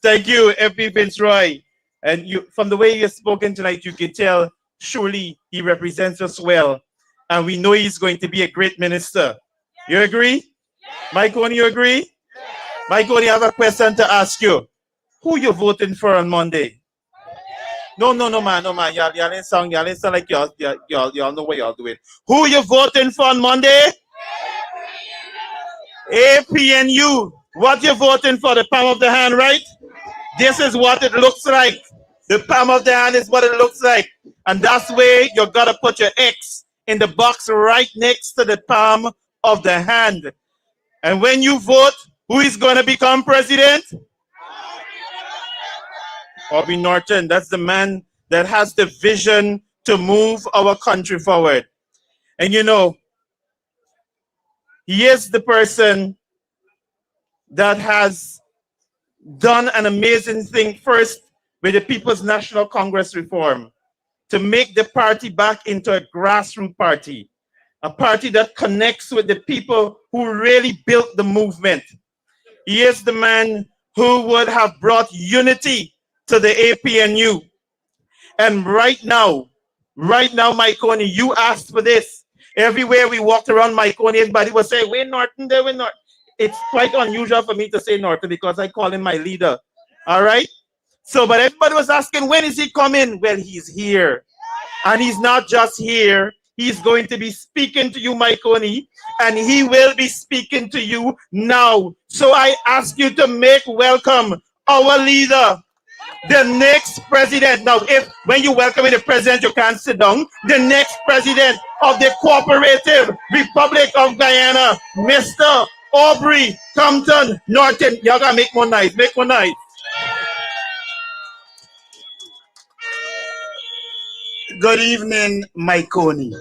Thank you, FP Fitzroy. And you, from the way you've spoken tonight, you can tell surely he represents us well. And we know he's going to be a great minister. You agree? Mahaicony, you agree? Mahaicony, I have a question to ask you. Who you voting for on Monday? No, man. Y'all ain't sound like y'all know what y'all doing. Who you voting for on Monday? APNU. What you voting for? The palm of the hand, right? This is what it looks like. The palm of the hand is what it looks like. And that's where you gotta put your X in the box right next to the palm of the hand. And when you vote, who is gonna become president? Bobby Norton. That's the man that has the vision to move our country forward. And you know, he is the person that has done an amazing thing first with the People's National Congress reform to make the party back into a grassroots party, a party that connects with the people who really built the movement. He is the man who would have brought unity to the APNU. And right now, Mahaicony, you asked for this. Everywhere we walked around Mahaicony, everybody was saying, we're Norton, there, we're Norton. It's quite unusual for me to say Norton because I call him my leader. All right? So, but everybody was asking, when is he coming? Well, he's here. And he's not just here. He's going to be speaking to you, Mahaicony, and he will be speaking to you now. So I ask you to make welcome our leader, the next president. Now, if when you welcome the president, you can't sit down. The next president of the Cooperative Republic of Guyana, Mr. Aubrey Compton Norton. Y'all gotta make more noise. Make more noise. Good evening, Mahaicony.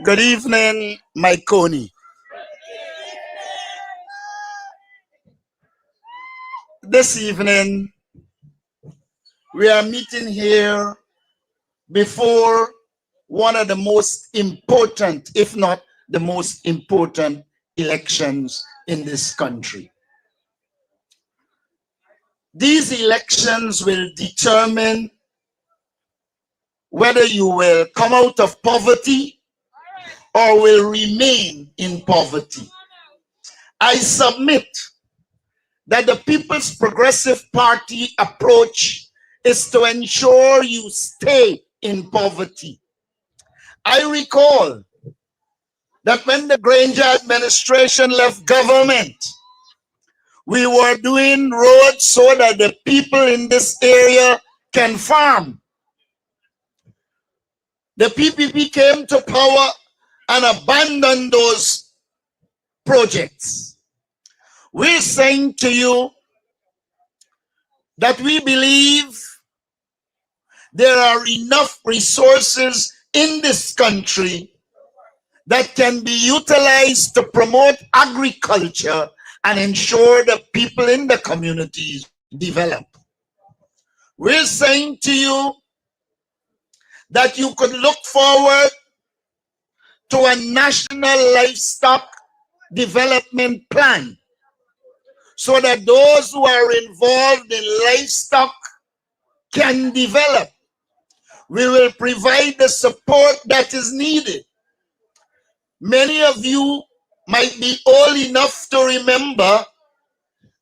Good evening, Mahaicony. This evening, we are meeting here before one of the most important, if not the most important, elections in this country. These elections will determine whether you will come out of poverty or will remain in poverty. I submit that the People's Progressive Party approach is to ensure you stay in poverty. I recall that when the Granger administration left government, we were doing roads so that the people in this area can farm. The PPP came to power and abandoned those projects. We're saying to you that we believe there are enough resources in this country that can be utilized to promote agriculture and ensure that people in the communities develop. We're saying to you that you could look forward to a national livestock development plan so that those who are involved in livestock can develop. We will provide the support that is needed. Many of you might be old enough to remember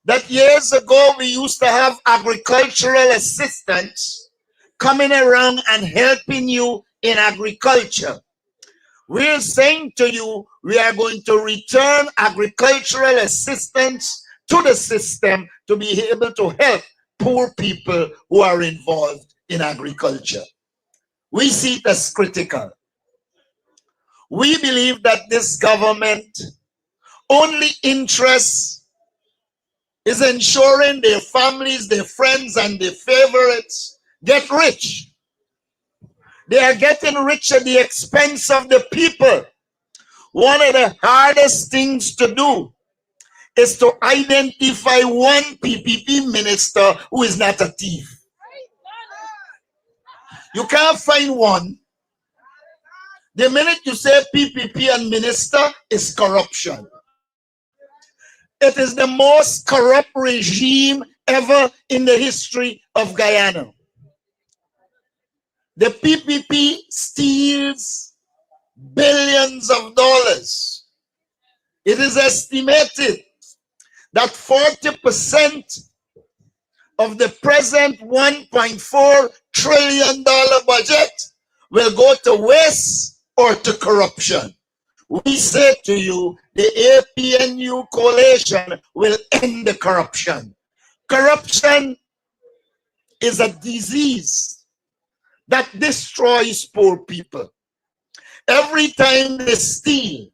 that years ago we used to have agricultural assistants coming around and helping you in agriculture. We're saying to you, we are going to return agricultural assistance to the system to be able to help poor people who are involved in agriculture. We see it as critical. We believe that this government only interest is ensuring their families, their friends, and their favorites get rich. They are getting rich at the expense of the people. One of the hardest things to do is to identify one PPP minister who is not a thief. You can't find one. The minute you say PPP and minister is corruption. It is the most corrupt regime ever in the history of Guyana. The PPP steals billions of dollars. It is estimated that 40% of the present $1.4 trillion budget will go to waste or to corruption. We say to you, the APNU coalition will end the corruption. Corruption is a disease that destroys poor people. Every time they steal,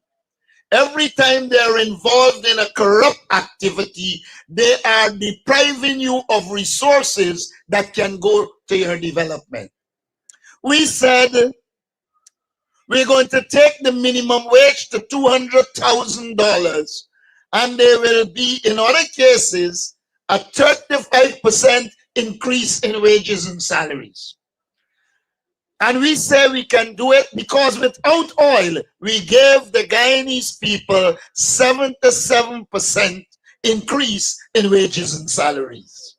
every time they are involved in a corrupt activity, they are depriving you of resources that can go to your development. We said we're going to take the minimum wage to $200,000, and there will be, in other cases, a 35% increase in wages and salaries. And we say we can do it because without oil, we gave the Guyanese people 77% increase in wages and salaries.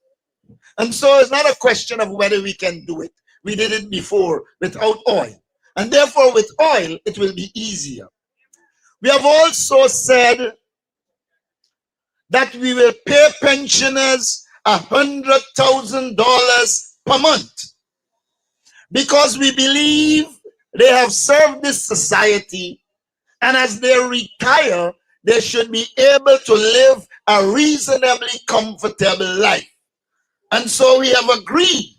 And so it's not a question of whether we can do it. We did it before without oil. And therefore, with oil, it will be easier. We have also said that we will pay pensioners $100,000 per month, because we believe they have served this society, and as they retire, they should be able to live a reasonably comfortable life. And so we have agreed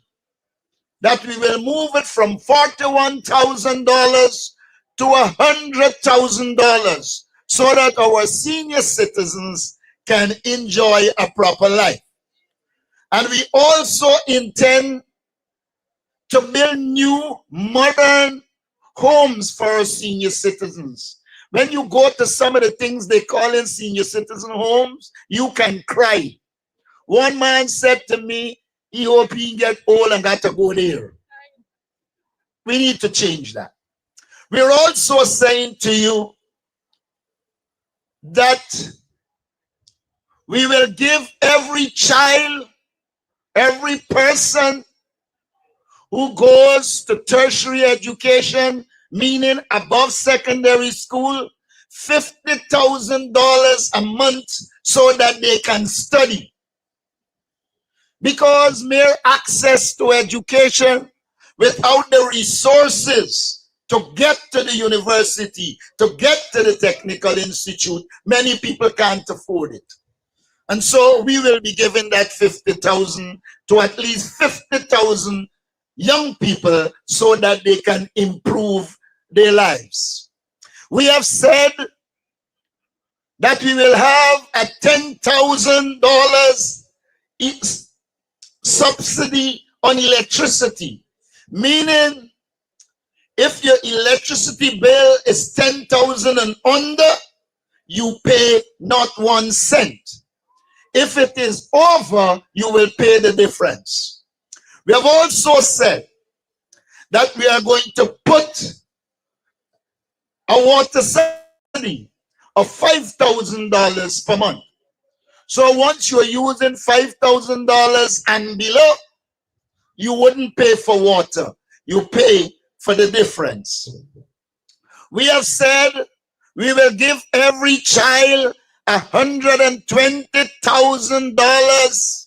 that we will move it from $41,000 to $100,000 so that our senior citizens can enjoy a proper life. And we also intend to build new modern homes for our senior citizens. When you go to some of the things they call in senior citizen homes, you can cry. One man said to me, he hope he get old and got to go there. We need to change that. We're also saying to you that we will give every child, every person who goes to tertiary education, meaning above secondary school, $50,000 a month so that they can study. Because mere access to education without the resources to get to the university, to get to the technical institute, many people can't afford it. And so we will be giving that 50,000 to at least 50,000 young people so that they can improve their lives. We have said that we will have a $10,000 subsidy on electricity, meaning if your electricity bill is 10,000 and under, you pay not 1 cent. If it is over, you will pay the difference. We have also said that we are going to put a water subsidy of $5,000 per month. So once you're using $5,000 and below, you wouldn't pay for water. You pay for the difference. We have said we will give every child $120,000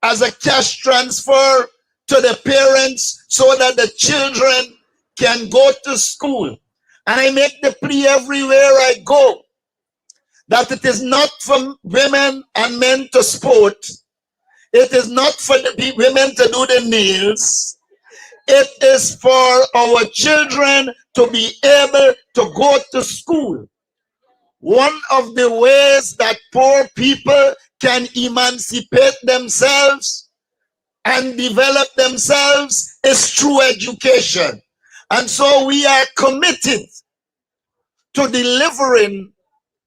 as a cash transfer to the parents so that the children can go to school. And I make the plea everywhere I go that it is not for women and men to sport. It is not for the women to do the nails. It is for our children to be able to go to school. One of the ways that poor people can emancipate themselves and develop themselves is through education. And so we are committed to delivering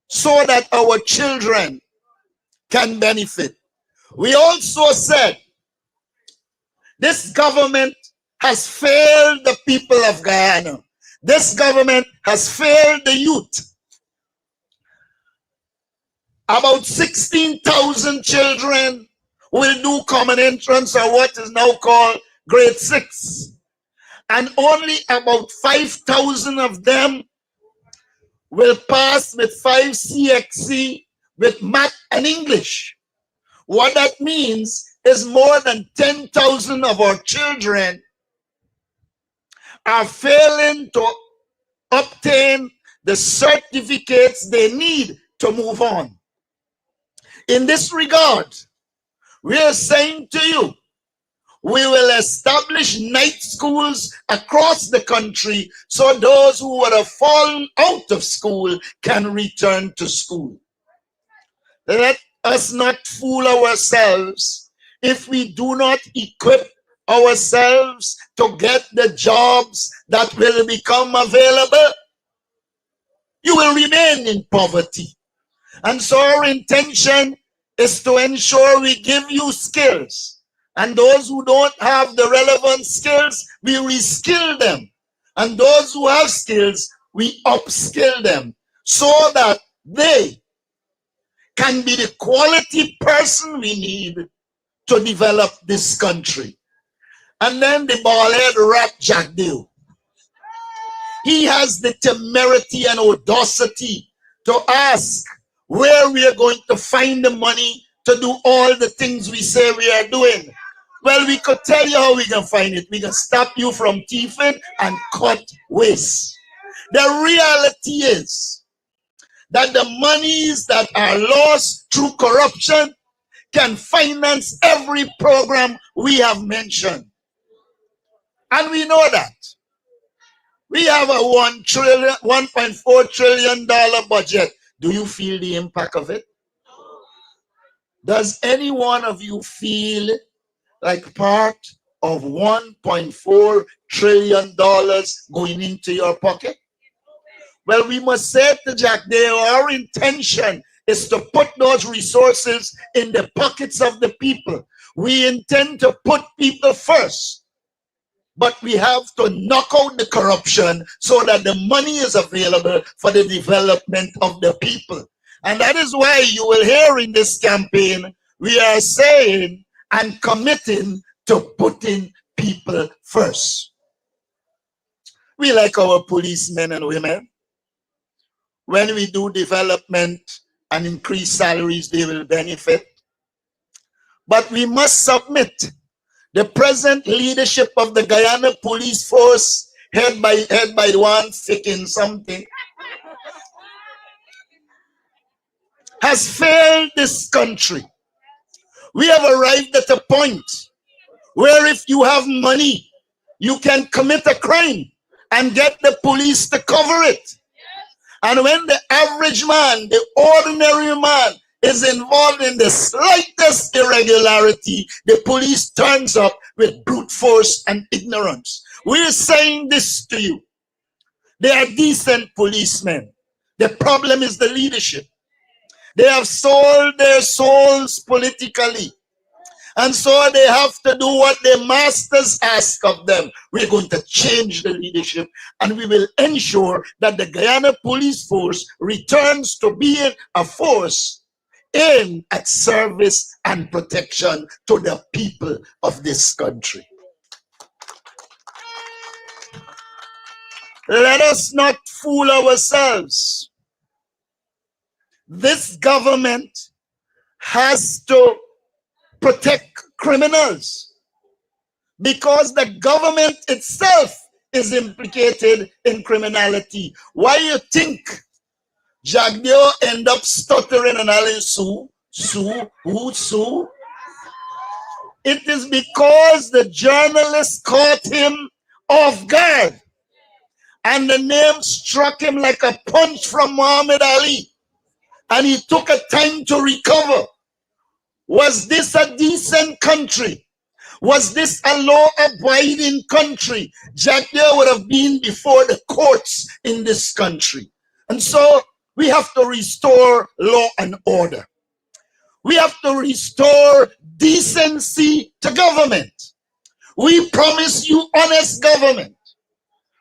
so that our children can benefit. We also said this government has failed the people of Guyana. This government has failed the youth. About 16,000 children will do common entrance, or what is now called grade 6. And only about 5,000 of them will pass with 5 CXC with math and English. What that means is more than 10,000 of our children are failing to obtain the certificates they need to move on. In this regard, we are saying to you, we will establish night schools across the country so those who would have fallen out of school can return to school. Let us not fool ourselves. If we do not equip ourselves to get the jobs that will become available, you will remain in poverty. And so our intention is to ensure we give you skills. And those who don't have the relevant skills, we reskill them. And those who have skills, we upskill them so that they can be the quality person we need to develop this country. And then the bald-head rat Jack Dale. He has the temerity and audacity to ask where we are going to find the money to do all the things we say we are doing. Well, we could tell you how we can find it. We can stop you from thieving and cut waste. The reality is that the monies that are lost through corruption can finance every program we have mentioned. And we know that. We have a $1.4 trillion budget. Do you feel the impact of it? Does any one of you feel like part of $1.4 trillion going into your pocket? Well, we must say to Jack Dale, our intention is to put those resources in the pockets of the people. We intend to put people first. But we have to knock out the corruption so that the money is available for the development of the people. And that is why you will hear in this campaign, we are saying and committing to putting people first. We like our policemen and women. When we do development and increase salaries, they will benefit. But we must submit. The present leadership of the Guyana Police Force, head by the one ficking something, has failed this country. We have arrived at a point where if you have money, you can commit a crime and get the police to cover it. And when the average man, the ordinary man, is involved in the slightest irregularity, the police turns up with brute force and ignorance. We're saying this to you. They are decent policemen. The problem is the leadership. They have sold their souls politically. And so they have to do what their masters ask of them. We're going to change the leadership and we will ensure that the Guyana Police Force returns to being a force aimed at service and protection to the people of this country. Let us not fool ourselves. This government has to protect criminals. because the government itself is implicated in criminality. Why you think Jagdeo end up stuttering and all Sue, Sue, who Sue? It is because the journalist caught him off guard and the name struck him like a punch from Muhammad Ali and he took a time to recover. Was this a decent country? Was this a law-abiding country? Jagdeo would have been before the courts in this country. And so we have to restore law and order. We have to restore decency to government. We promise you honest government.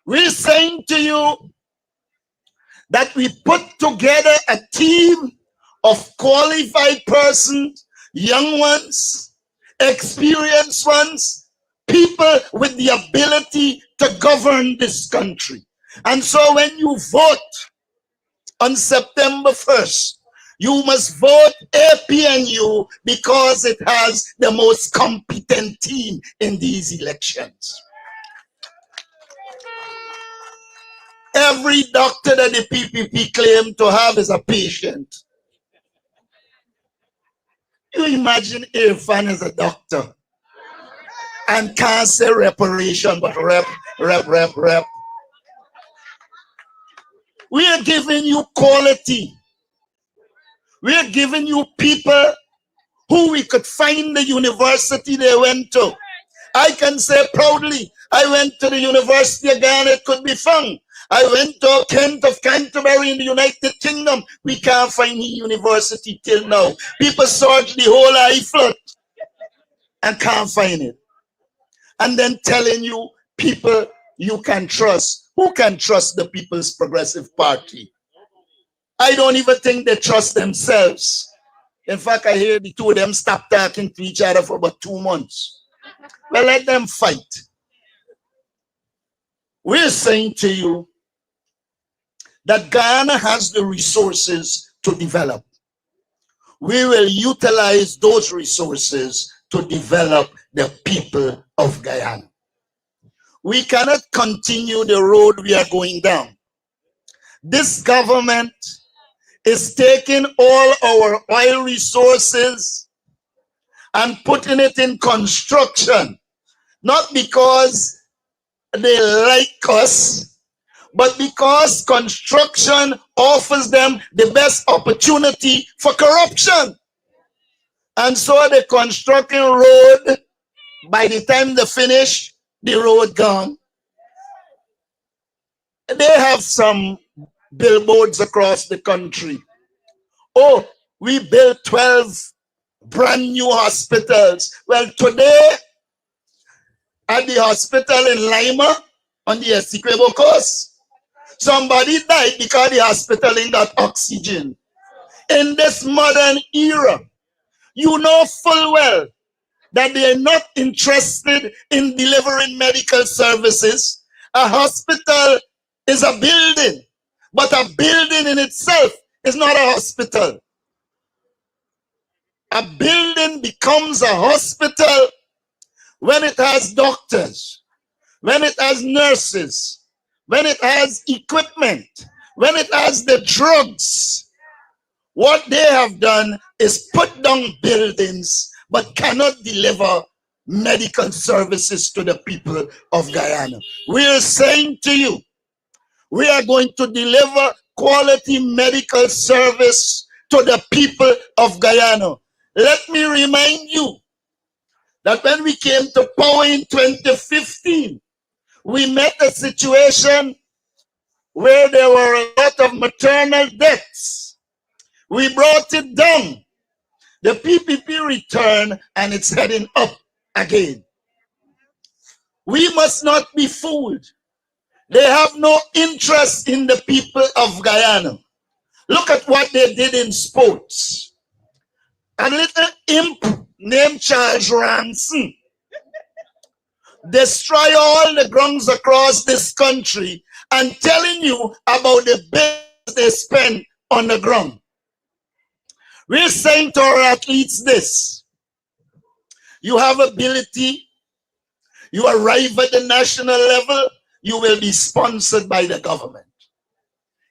We're saying to you that we put together a team of qualified persons, young ones, experienced ones, people with the ability to govern this country. And so when you vote on September 1st, you must vote APNU because it has the most competent team in these elections. Every doctor that the PPP claim to have is a patient. You imagine Irfan as a doctor and can't say reparation, but rep. We are giving you quality. We are giving you people who we could find the university they went to. I can say proudly, I went to the University of Ghana, it could be found. I went to Kent of Canterbury in the United Kingdom. We can't find the university till now. People search the whole Iflat and can't find it. And then telling you people you can trust. Who can trust the People's Progressive Party? I don't even think they trust themselves. In fact, I hear the two of them stop talking to each other for about 2 months. Well, let them fight. We're saying to you that Ghana has the resources to develop. We will utilize those resources to develop the people of Guyana. We cannot continue the road we are going down. This government is taking all our oil resources and putting it in construction, not because they like us, but because construction offers them the best opportunity for corruption. And so they're constructing road. By the time they finish, the road gone. They have some billboards across the country. Oh, we built 12 brand new hospitals. Well, today, at the hospital in Lima, on the Essequibo coast, somebody died because the hospital ain't got oxygen. In this modern era, you know full well that they are not interested in delivering medical services. A hospital is a building, but a building in itself is not a hospital. A building becomes a hospital when it has doctors, when it has nurses, when it has equipment, when it has the drugs. What they have done is put down buildings but cannot deliver medical services to the people of Guyana. We are saying to you, we are going to deliver quality medical service to the people of Guyana. Let me remind you that when we came to power in 2015, we met a situation where there were a lot of maternal deaths. We brought it down. The PPP returned and it's heading up again. We must not be fooled. They have no interest in the people of Guyana. Look at what they did in sports. A little imp named Charles Ranson destroy all the grounds across this country and telling you about the bills they spend on the ground. We're saying to our athletes this: you have ability, You arrive at the national level, you will be sponsored by the government.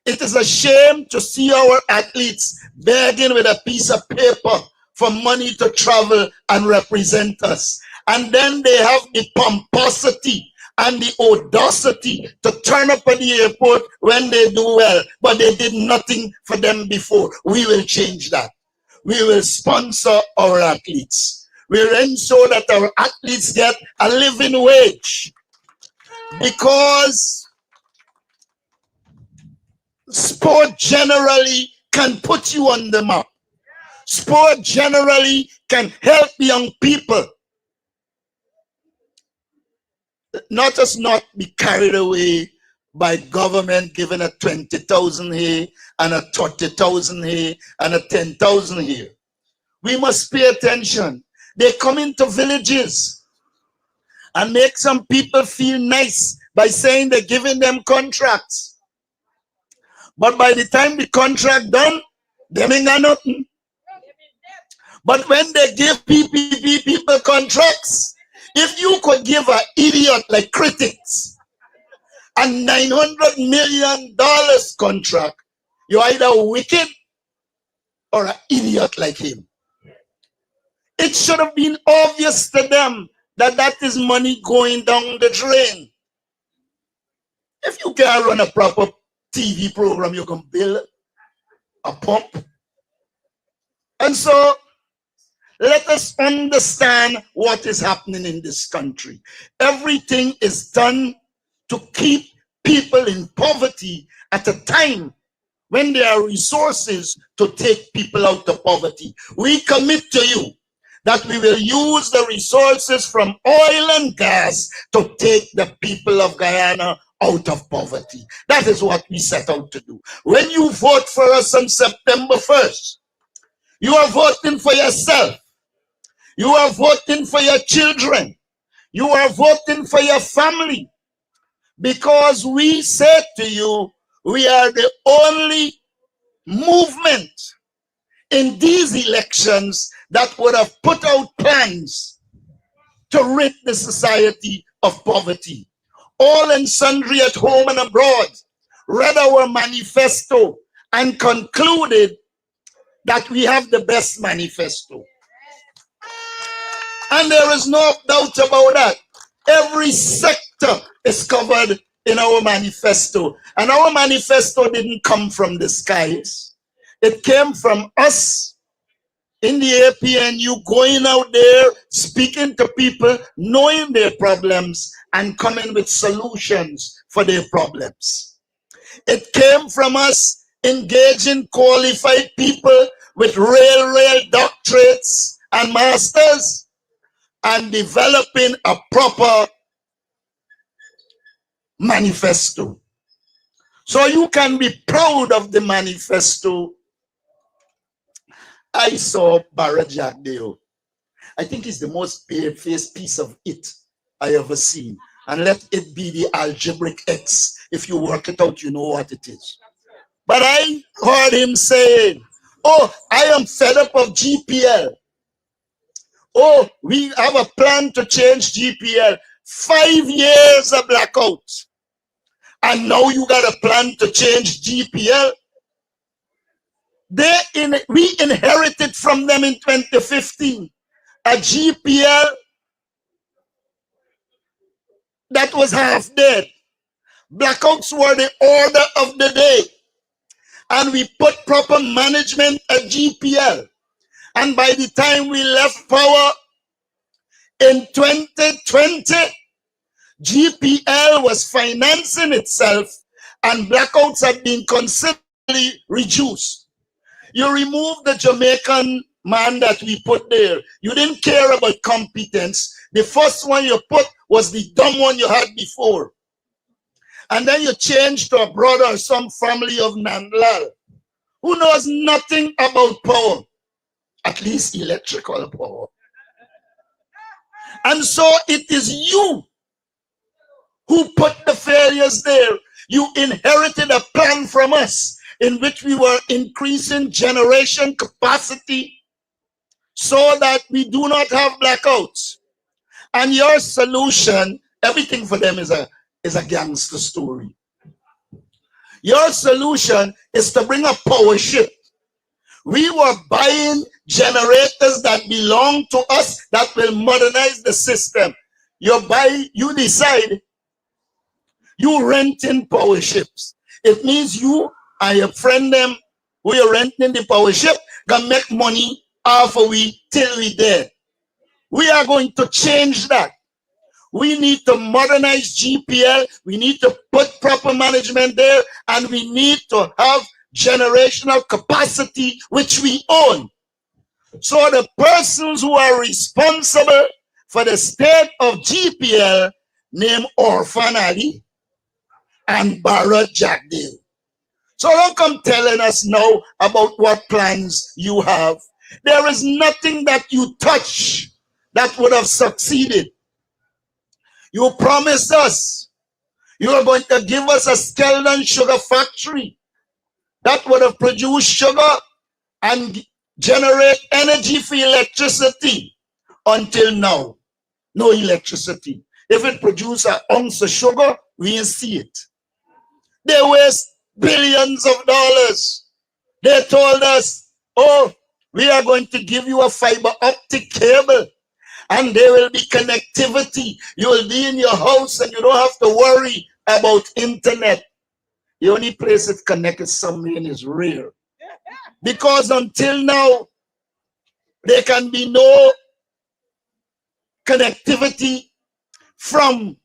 It is a shame to see our athletes begging with a piece of paper for money to travel and represent us. And then they have the pomposity and the audacity to turn up at the airport when they do well, but they did nothing for them before. We will change that. We will sponsor our athletes. We'll ensure that our athletes get a living wage, because sport generally can put you on the map. Sport generally can help young people not just not be carried away by government giving a 20,000 here and a 30,000 here and a 10,000 here. We must pay attention. They come into villages and make some people feel nice by saying they're giving them contracts. But by the time the contract done, they ain't got nothing. But when they give people contracts, if you could give an idiot like critics a $900 million contract, you're either wicked or an idiot like him. It should have been obvious to them that that is money going down the drain. If you can't run a proper TV program, you can build a pump. And so, let us understand what is happening in this country. Everything is done to keep people in poverty at a time when there are resources to take people out of poverty. We commit to you that we will use the resources from oil and gas to take the people of Guyana out of poverty. That is what we set out to do. When you vote for us on September 1st, you are voting for yourself. You are voting for your children. You are voting for your family. Because we said to you, we are the only movement in these elections that would have put out plans to rid the society of poverty. All and sundry at home and abroad read our manifesto and concluded that we have the best manifesto. And there is no doubt about that. Every sector is covered in our manifesto. And our manifesto didn't come from the skies. It came from us in the APNU going out there, speaking to people, knowing their problems, and coming with solutions for their problems. It came from us engaging qualified people with real doctorates and masters, and developing a proper manifesto. So you can be proud of the manifesto. I saw Barajak Deo. I think it's the most bare-faced piece of it I ever seen. And let it be the algebraic X. If you work it out, you know what it is. But I heard him saying, oh, I am fed up of GPL. Oh, we have a plan to change GPL. 5 years of blackout. And now you got a plan to change GPL. We inherited from them in 2015 a GPL that was half dead. Blackouts were the order of the day. And we put proper management at GPL. And by the time we left power in 2020, GPL was financing itself and blackouts had been considerably reduced. You removed the Jamaican man that we put there. You didn't care about competence. The first one you put was the dumb one you had before. And then you changed to a brother or some family of Nandlal who knows nothing about power. At least electrical power. And so it is you who put the failures there. You inherited a plan from us in which we were increasing generation capacity so that we do not have blackouts. And your solution, everything for them is a gangster story. Your solution is to bring a power shift. We were buying generators that belong to us that will modernize the system. You decide you renting power ships. It means you and your friend them who you're renting the power ship gonna make money off of we till we dead. We are going to change that. We need to modernize GPL. We need to put proper management there, and we need to have generational capacity, which we own. So the persons who are responsible for the state of GPL, named Orphan Ali and Barrett Jackdale. So don't come telling us now about what plans you have. There is nothing that you touch that would have succeeded. You promised us you are going to give us a Zeskinderen sugar factory that would have produced sugar and generate energy for electricity. Until now, no electricity. If it produces an ounce of sugar, we ain't see it. They waste billions of dollars. They told us, oh, we are going to give you a fiber optic cable and there will be connectivity. You will be in your house and you don't have to worry about internet. The only place it connected somewhere is rare. Because until now, there can be no connectivity from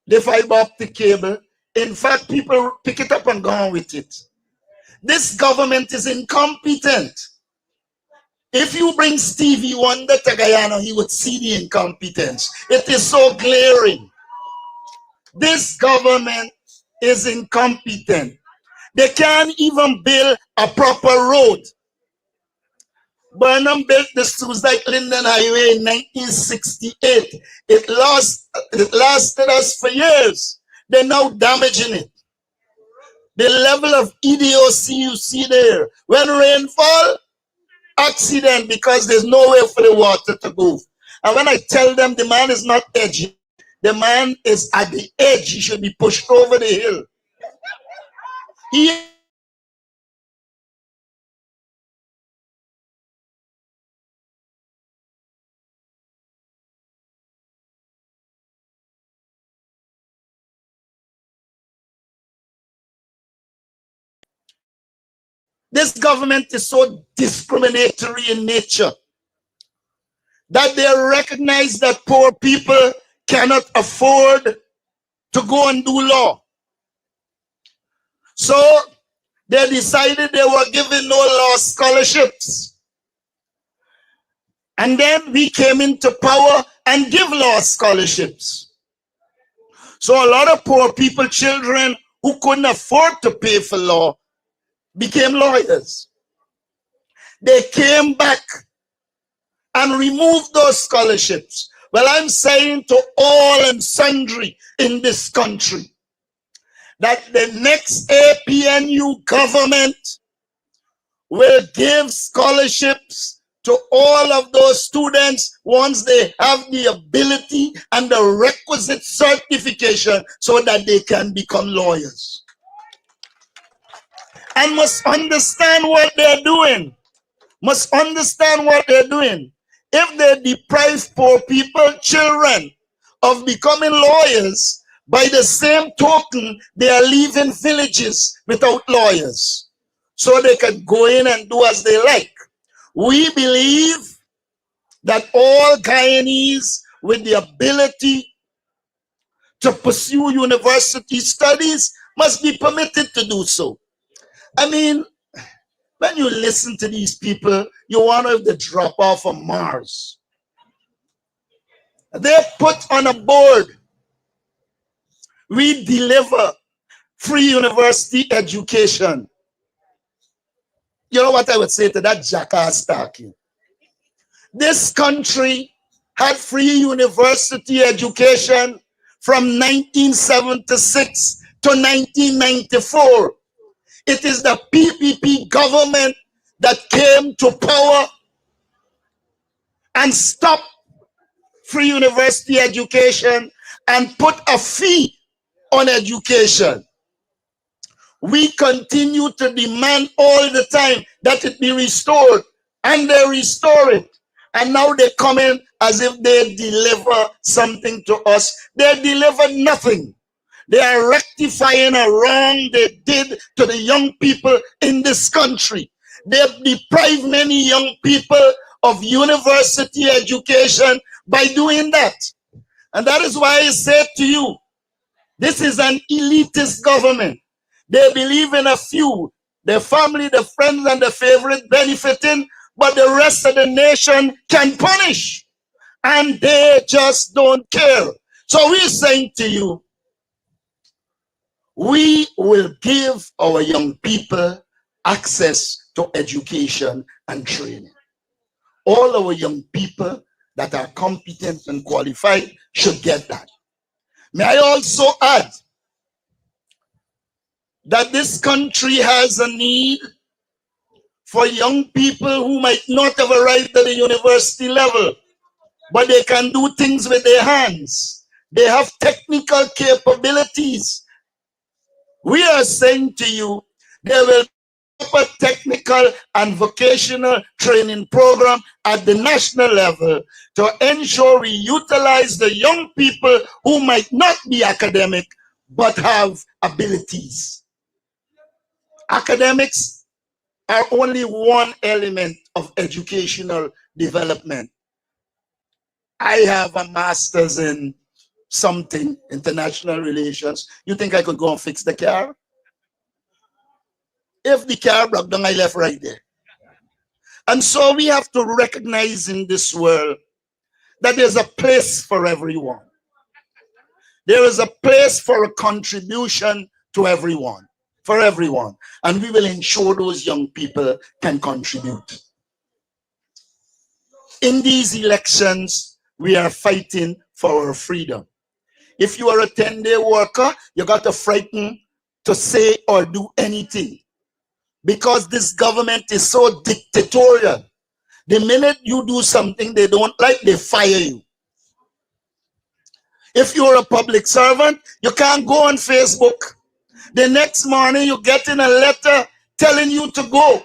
the fiber optic cable. In fact, people pick it up and go on with it. This government is incompetent. If you bring Stevie Wonder to Guyana, he would see the incompetence. It is so glaring. This government is incompetent. They can't even build a proper road. Burnham built the Suicide Linden Highway in 1968. It lasted us for years. They're now damaging it. The level of idiocy you see there. When rainfall, accident because there's nowhere for the water to go. And when I tell them the man is not edgy, the man is at the edge. He should be pushed over the hill. This government is so discriminatory in nature that they recognize that poor people cannot afford to go and do law. So they decided they were giving no law scholarships. And then we came into power and give law scholarships. So a lot of poor people, children who couldn't afford to pay for law, became lawyers. They came back and removed those scholarships. Well, I'm saying to all and sundry in this country that the next APNU government will give scholarships to all of those students once they have the ability and the requisite certification so that they can become lawyers. And must understand what they're doing. Must understand what they're doing. If they deprive poor people, children, of becoming lawyers, by the same token, they are leaving villages without lawyers. So they can go in and do as they like. We believe that all Guyanese with the ability to pursue university studies must be permitted to do so. I mean, when you listen to these people, you wonder if they drop off of Mars. They're put on a board. We deliver free university education. You know what I would say to that jackass talking? This country had free university education from 1976 to 1994. It is the PPP government that came to power and stopped free university education, and put a fee on education. We continue to demand all the time that it be restored, and they restore it. And now they come in as if they deliver something to us. They deliver nothing. They are rectifying a wrong they did to the young people in this country. They have deprived many young people of university education by doing that. And that is why I say to you, this is an elitist government. They believe in a few, their family, their friends, and their favorite benefiting, but the rest of the nation can punish. And they just don't care. So we're saying to you, we will give our young people access to education and training. All our young people that are competent and qualified should get that. May I also add that this country has a need for young people who might not have arrived at the university level, but they can do things with their hands. They have technical capabilities. We are saying to you, there will be a technical and vocational training program at the national level to ensure we utilize the young people who might not be academic but have abilities. Academics are only one element of educational development. I have a master's in something, international relations. You think I could go and fix the car? If the car broke down, I left right there. And so we have to recognize in this world that there's a place for everyone. There is a place for a contribution to everyone, for everyone. And we will ensure those young people can contribute. In these elections, we are fighting for our freedom. If you are a 10-day worker, you got to frighten to say or do anything, because this government is so dictatorial. The minute you do something they don't like, they fire you. If you're a public servant, you can't go on Facebook. The next morning, you get in a letter telling you to go.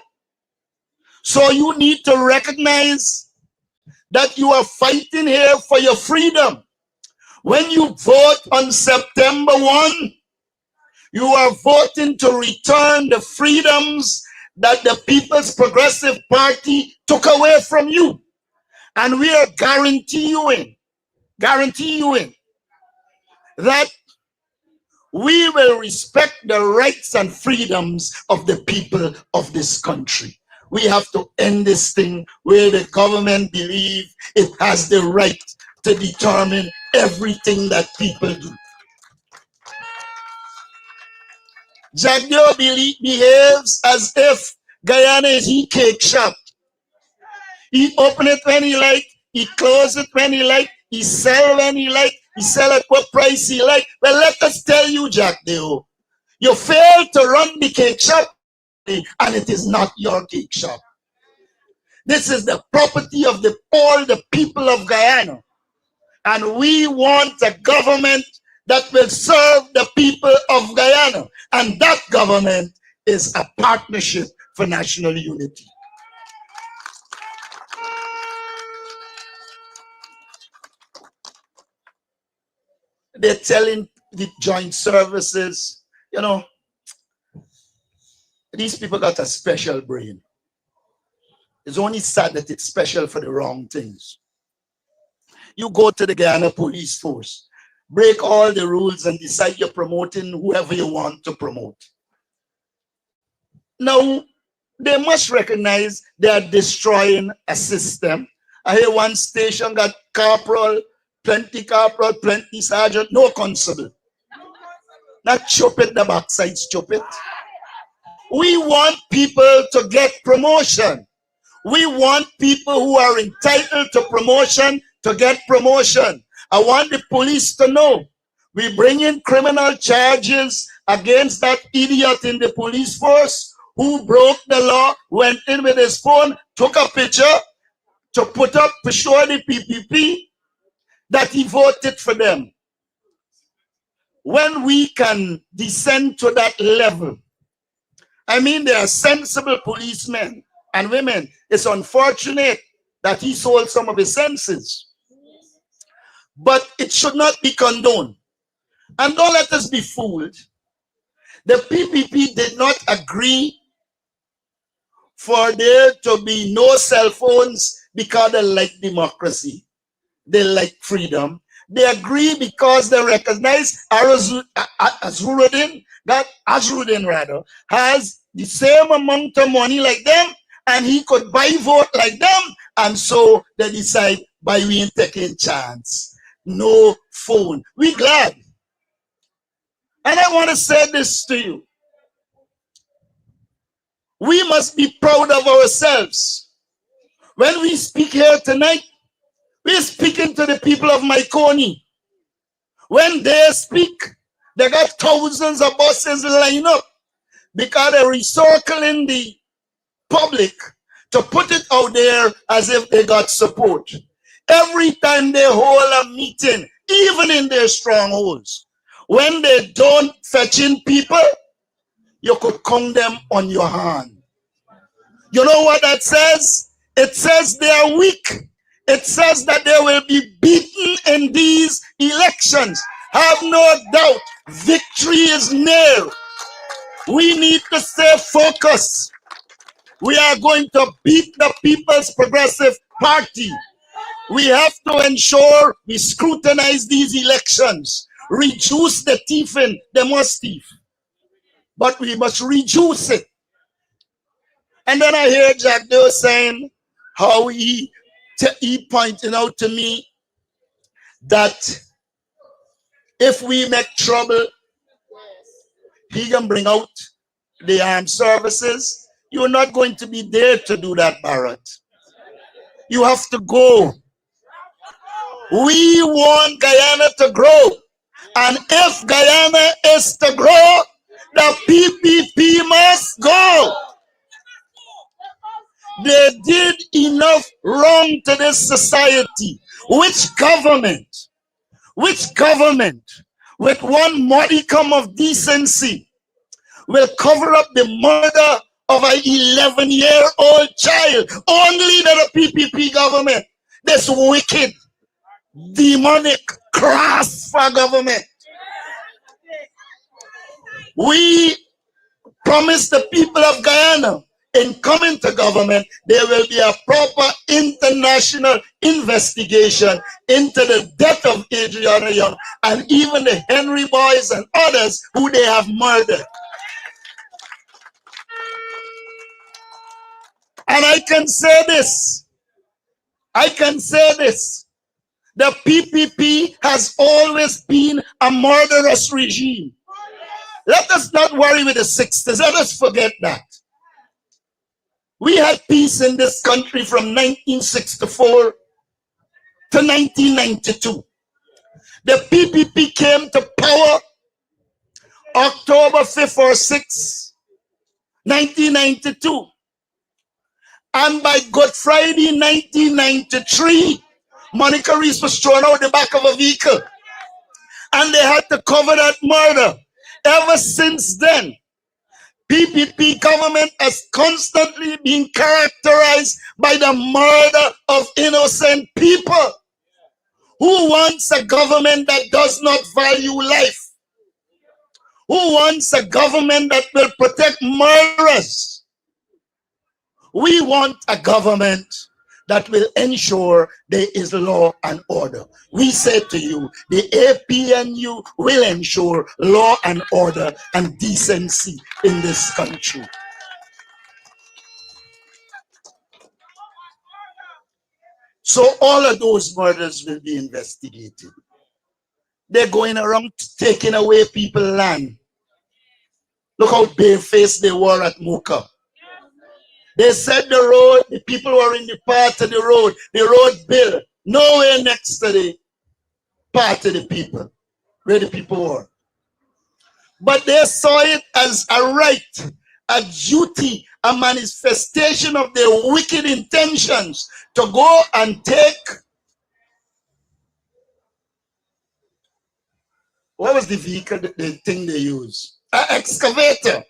So you need to recognize that you are fighting here for your freedom. When you vote on September 1, you are voting to return the freedoms that the People's Progressive Party took away from you. And we are guaranteeing that we will respect the rights and freedoms of the people of this country. We have to end this thing where the government believes it has the right to determine everything that people do. Jagdeo behaves as if Guyana is his cake shop. He open it when he like, he close it when he like, he sell when he like, he sell at what price he like. Well, let us tell you, Jagdeo, you failed to run the cake shop, and it is not your cake shop. This is the property of all the people of Guyana. And we want a government that will serve the people of Guyana. And that government is a partnership for national unity. They're telling the joint services, you know, these people got a special brain. It's only sad that it's special for the wrong things. You go to the Guyana Police Force, break all the rules and decide you're promoting whoever you want to promote. Now, they must recognize they are destroying a system. I hear one station got corporal, plenty sergeant, no constable. Not stupid, the backside stupid. We want people to get promotion. We want people who are entitled to promotion to get promotion. I want the police to know we bring in criminal charges against that idiot in the police force who broke the law, went in with his phone, took a picture to put up to show the PPP. that he voted for them. When we can descend to that level, I mean, they are sensible policemen and women. It's unfortunate that he sold some of his senses, but it should not be condoned. And don't let us be fooled. The PPP did not agree for there to be no cell phones because they like democracy. They like freedom. They agree because they recognize Azruddin has the same amount of money like them, and he could buy vote like them, and so they decide, by we ain't taking chance. No phone. We glad. And I want to say this to you. We must be proud of ourselves. When we speak here tonight, we're speaking to the people of Mahaicony. When they speak, they got thousands of buses lined up because they're recircling the public to put it out there as if they got support. Every time they hold a meeting, even in their strongholds, when they don't fetch in people, you could count them on your hand. You know what that says? It says they are weak. It says that they will be beaten in these elections. Have no doubt, victory is near. We need to stay focused. We are going to beat the People's Progressive Party. We have to ensure we scrutinize these elections. Reduce the thieving, they must thief. But we must reduce it. And then I hear Jack Doe saying how he pointed out to me that if we make trouble, he can bring out the armed services. You're not going to be there to do that, Barrett. You have to go. We want Guyana to grow. And if Guyana is to grow, the PPP must go. They did enough wrong to this society. Which government with one modicum of decency will cover up the murder of an 11-year-old child? Only the PPP government, this wicked, demonic, crass government. We promise the people of Guyana, in coming to government, there will be a proper international investigation into the death of Adriana Young and even the Henry boys and others who they have murdered. And I can say this. The PPP has always been a murderous regime. Let us not worry with the 60s. Let us forget that. We had peace in this country from 1964 to 1992. The PPP came to power October 5th or 6th, 1992. And by Good Friday 1993, Monica Reese was thrown out the back of a vehicle. And they had to cover that murder. Ever since then, PPP government has constantly been characterized by the murder of innocent people. Who wants a government that does not value life? Who wants a government that will protect murderers? We want a government that will ensure there is law and order. We say to you, the APNU will ensure law and order and decency in this country. So all of those murders will be investigated. They're going around taking away people's land. Look how barefaced they were at Mocha. They said the road, the people were in the part of the road built nowhere next to the part of the people, where the people were. But they saw it as a right, a duty, a manifestation of their wicked intentions to go and take was the vehicle, the thing they use? An excavator.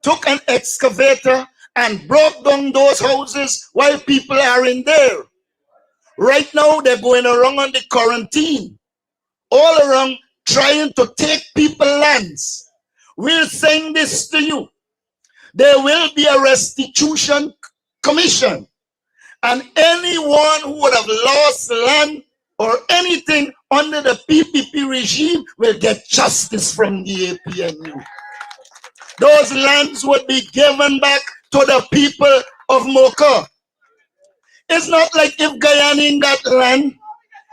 Took an excavator and broke down those houses while people are in there. Right now, they're going around on the quarantine, all around trying to take people lands. We're saying this to you. There will be a restitution commission, and anyone who would have lost land or anything under the PPP regime will get justice from the APNU. Those lands would be given back to the people of Mocha. It's not like if Guyana in that land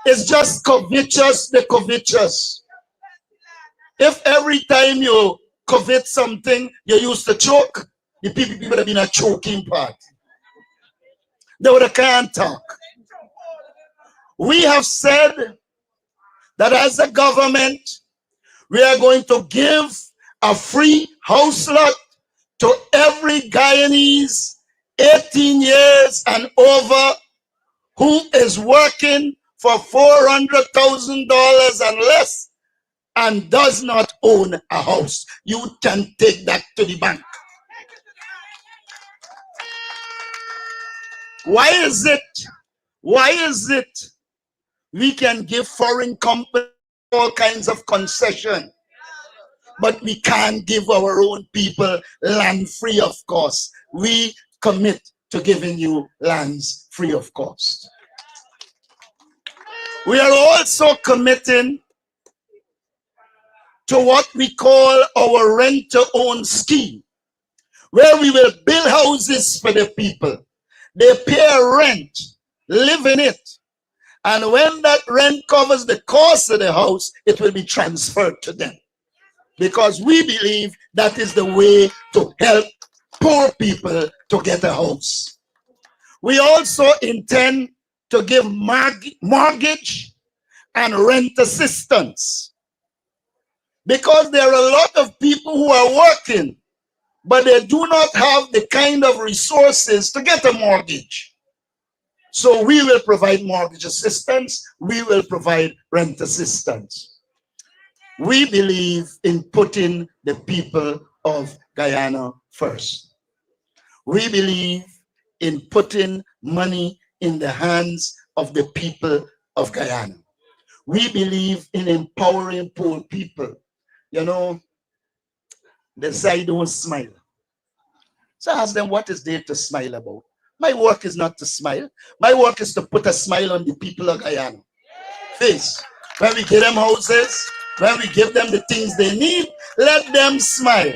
is just covetous, the covetous. If every time you covet something, you used to choke, the PPP would have been a choking part. They would have can't talk. We have said that as a government, we are going to give a free house lot to every Guyanese 18 years and over who is working for $400,000 and less and does not own a house. You can take that to the bank. Why is it we can give foreign companies all kinds of concession, but we can't give our own people land free of cost? We commit to giving you lands free of cost. We are also committing to what we call our rent-to-own scheme, where we will build houses for the people. They pay rent, live in it, and when that rent covers the cost of the house, it will be transferred to them. Because we believe that is the way to help poor people to get a house. We also intend to give mortgage and rent assistance, because there are a lot of people who are working, but they do not have the kind of resources to get a mortgage. So we will provide mortgage assistance. We will provide rent assistance. We believe in putting the people of Guyana first. We believe in putting money in the hands of the people of Guyana. We believe in empowering poor people. You know, they say don't smile. So I ask them, what is there to smile about? My work is not to smile. My work is to put a smile on the people of Guyana face. When we give them houses, when we give them the things they need, let them smile.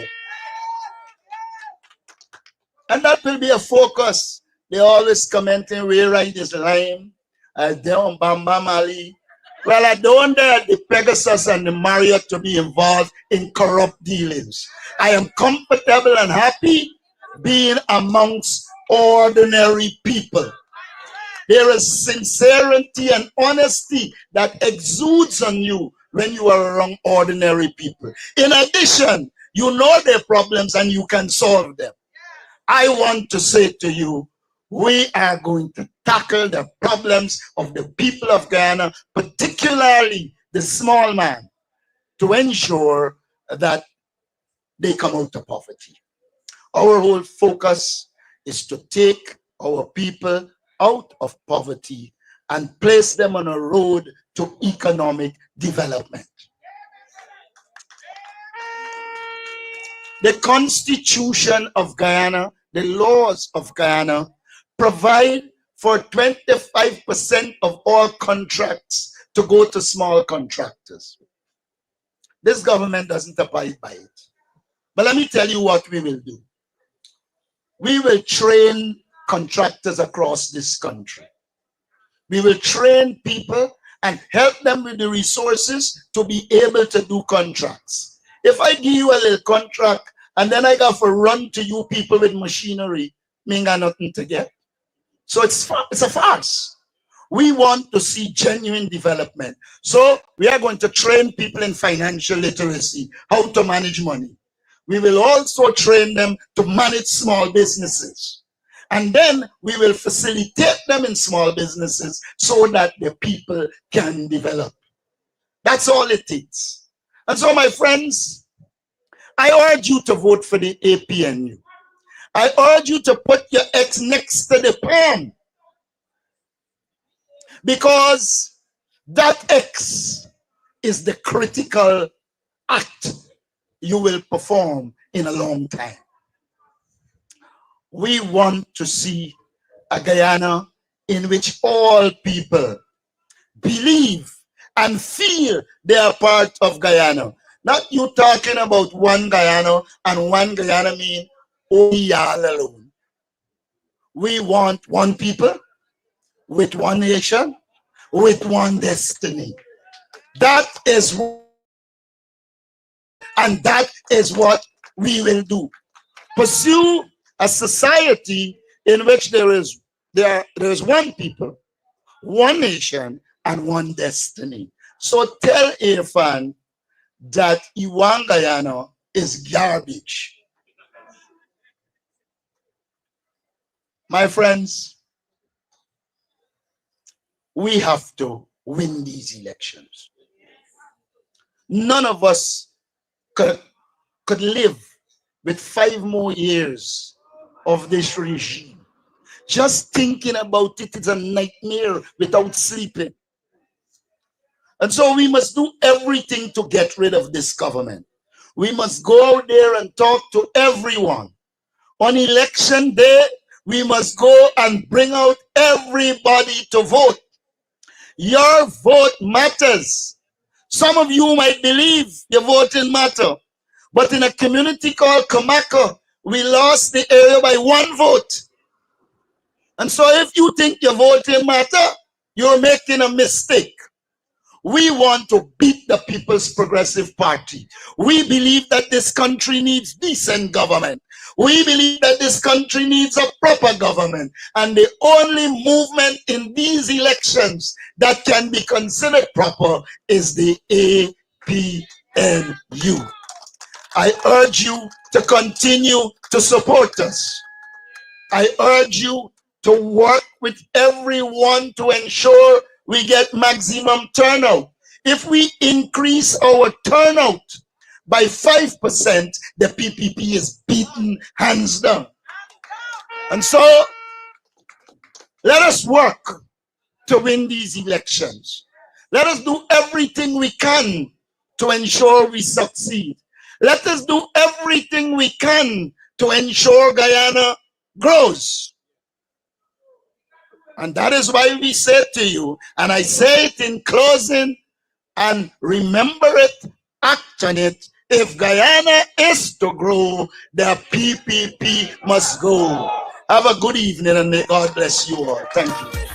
And that will be a focus. They always commenting, where right is line, down Bamba Mali. Well, I don't dare the Pegasus and the Marriott to be involved in corrupt dealings. I am comfortable and happy being amongst ordinary people. There is sincerity and honesty that exudes on you when you are around ordinary people. In addition, you know their problems and you can solve them. I want to say to you, we are going to tackle the problems of the people of Guyana, particularly the small man, to ensure that they come out of poverty. Our whole focus is to take our people out of poverty and place them on a road to economic development. The Constitution of Guyana, the laws of Guyana, provide for 25% of all contracts to go to small contractors. This government doesn't abide by it. But let me tell you what we will do. We will train contractors across this country. We will train people and help them with the resources to be able to do contracts. If I give you a little contract and then I got to run to you people with machinery, me got nothing to get. So it's a farce. We want to see genuine development. So we are going to train people in financial literacy, how to manage money. We will also train them to manage small businesses. And then we will facilitate them in small businesses so that the people can develop. That's all it takes. And so, my friends, I urge you to vote for the APNU. I urge you to put your X next to the palm, because that X is the critical act you will perform in a long time. We want to see a Guyana in which all people believe and feel they are part of Guyana. Not you talking about one Guyana, and one Guyana mean only y'all alone. We want one people with one nation, with one destiny. That is, and that is what we will do. Pursue a society in which there is one people, one nation, and one destiny. So tell Irfan that Iwan Guyana is garbage. My friends, we have to win these elections. None of us could live with 5 more years of this regime. Just thinking about it is a nightmare without sleeping. And so we must do everything to get rid of this government. We must go out there and talk to everyone. On election day, we must go and bring out everybody to vote. Your vote matters. Some of you might believe your voting matter, but in a community called Kamaka, we lost the area by 1 vote. And so if you think your voting matter, you're making a mistake. We want to beat the People's Progressive Party. We believe that this country needs decent government. We believe that this country needs a proper government. And the only movement in these elections that can be considered proper is the APNU. I urge you to continue to support us. I urge you to work with everyone to ensure we get maximum turnout. If we increase our turnout by 5%, the PPP is beaten hands down. And so, let us work to win these elections. Let us do everything we can to ensure we succeed. Let us do everything we can to ensure Guyana grows. And that is why we say to you, and I say it in closing, and remember it, act on it. If Guyana is to grow, the PPP must go. Have a good evening, and may God bless you all. Thank you.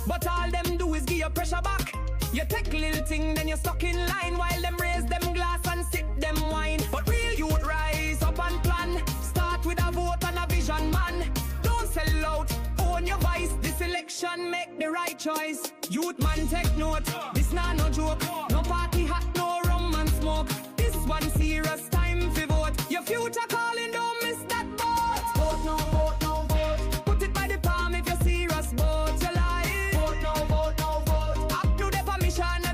But all them do is give you pressure back. You take little thing, then you're stuck in line, while them raise them glass and sip them wine. But real youth rise up and plan. Start with a vote and a vision, man. Don't sell out, own your voice. This election, make the right choice. Youth man, take note. This not no joke. No party hat, no rum and smoke. This one serious time for vote. Your future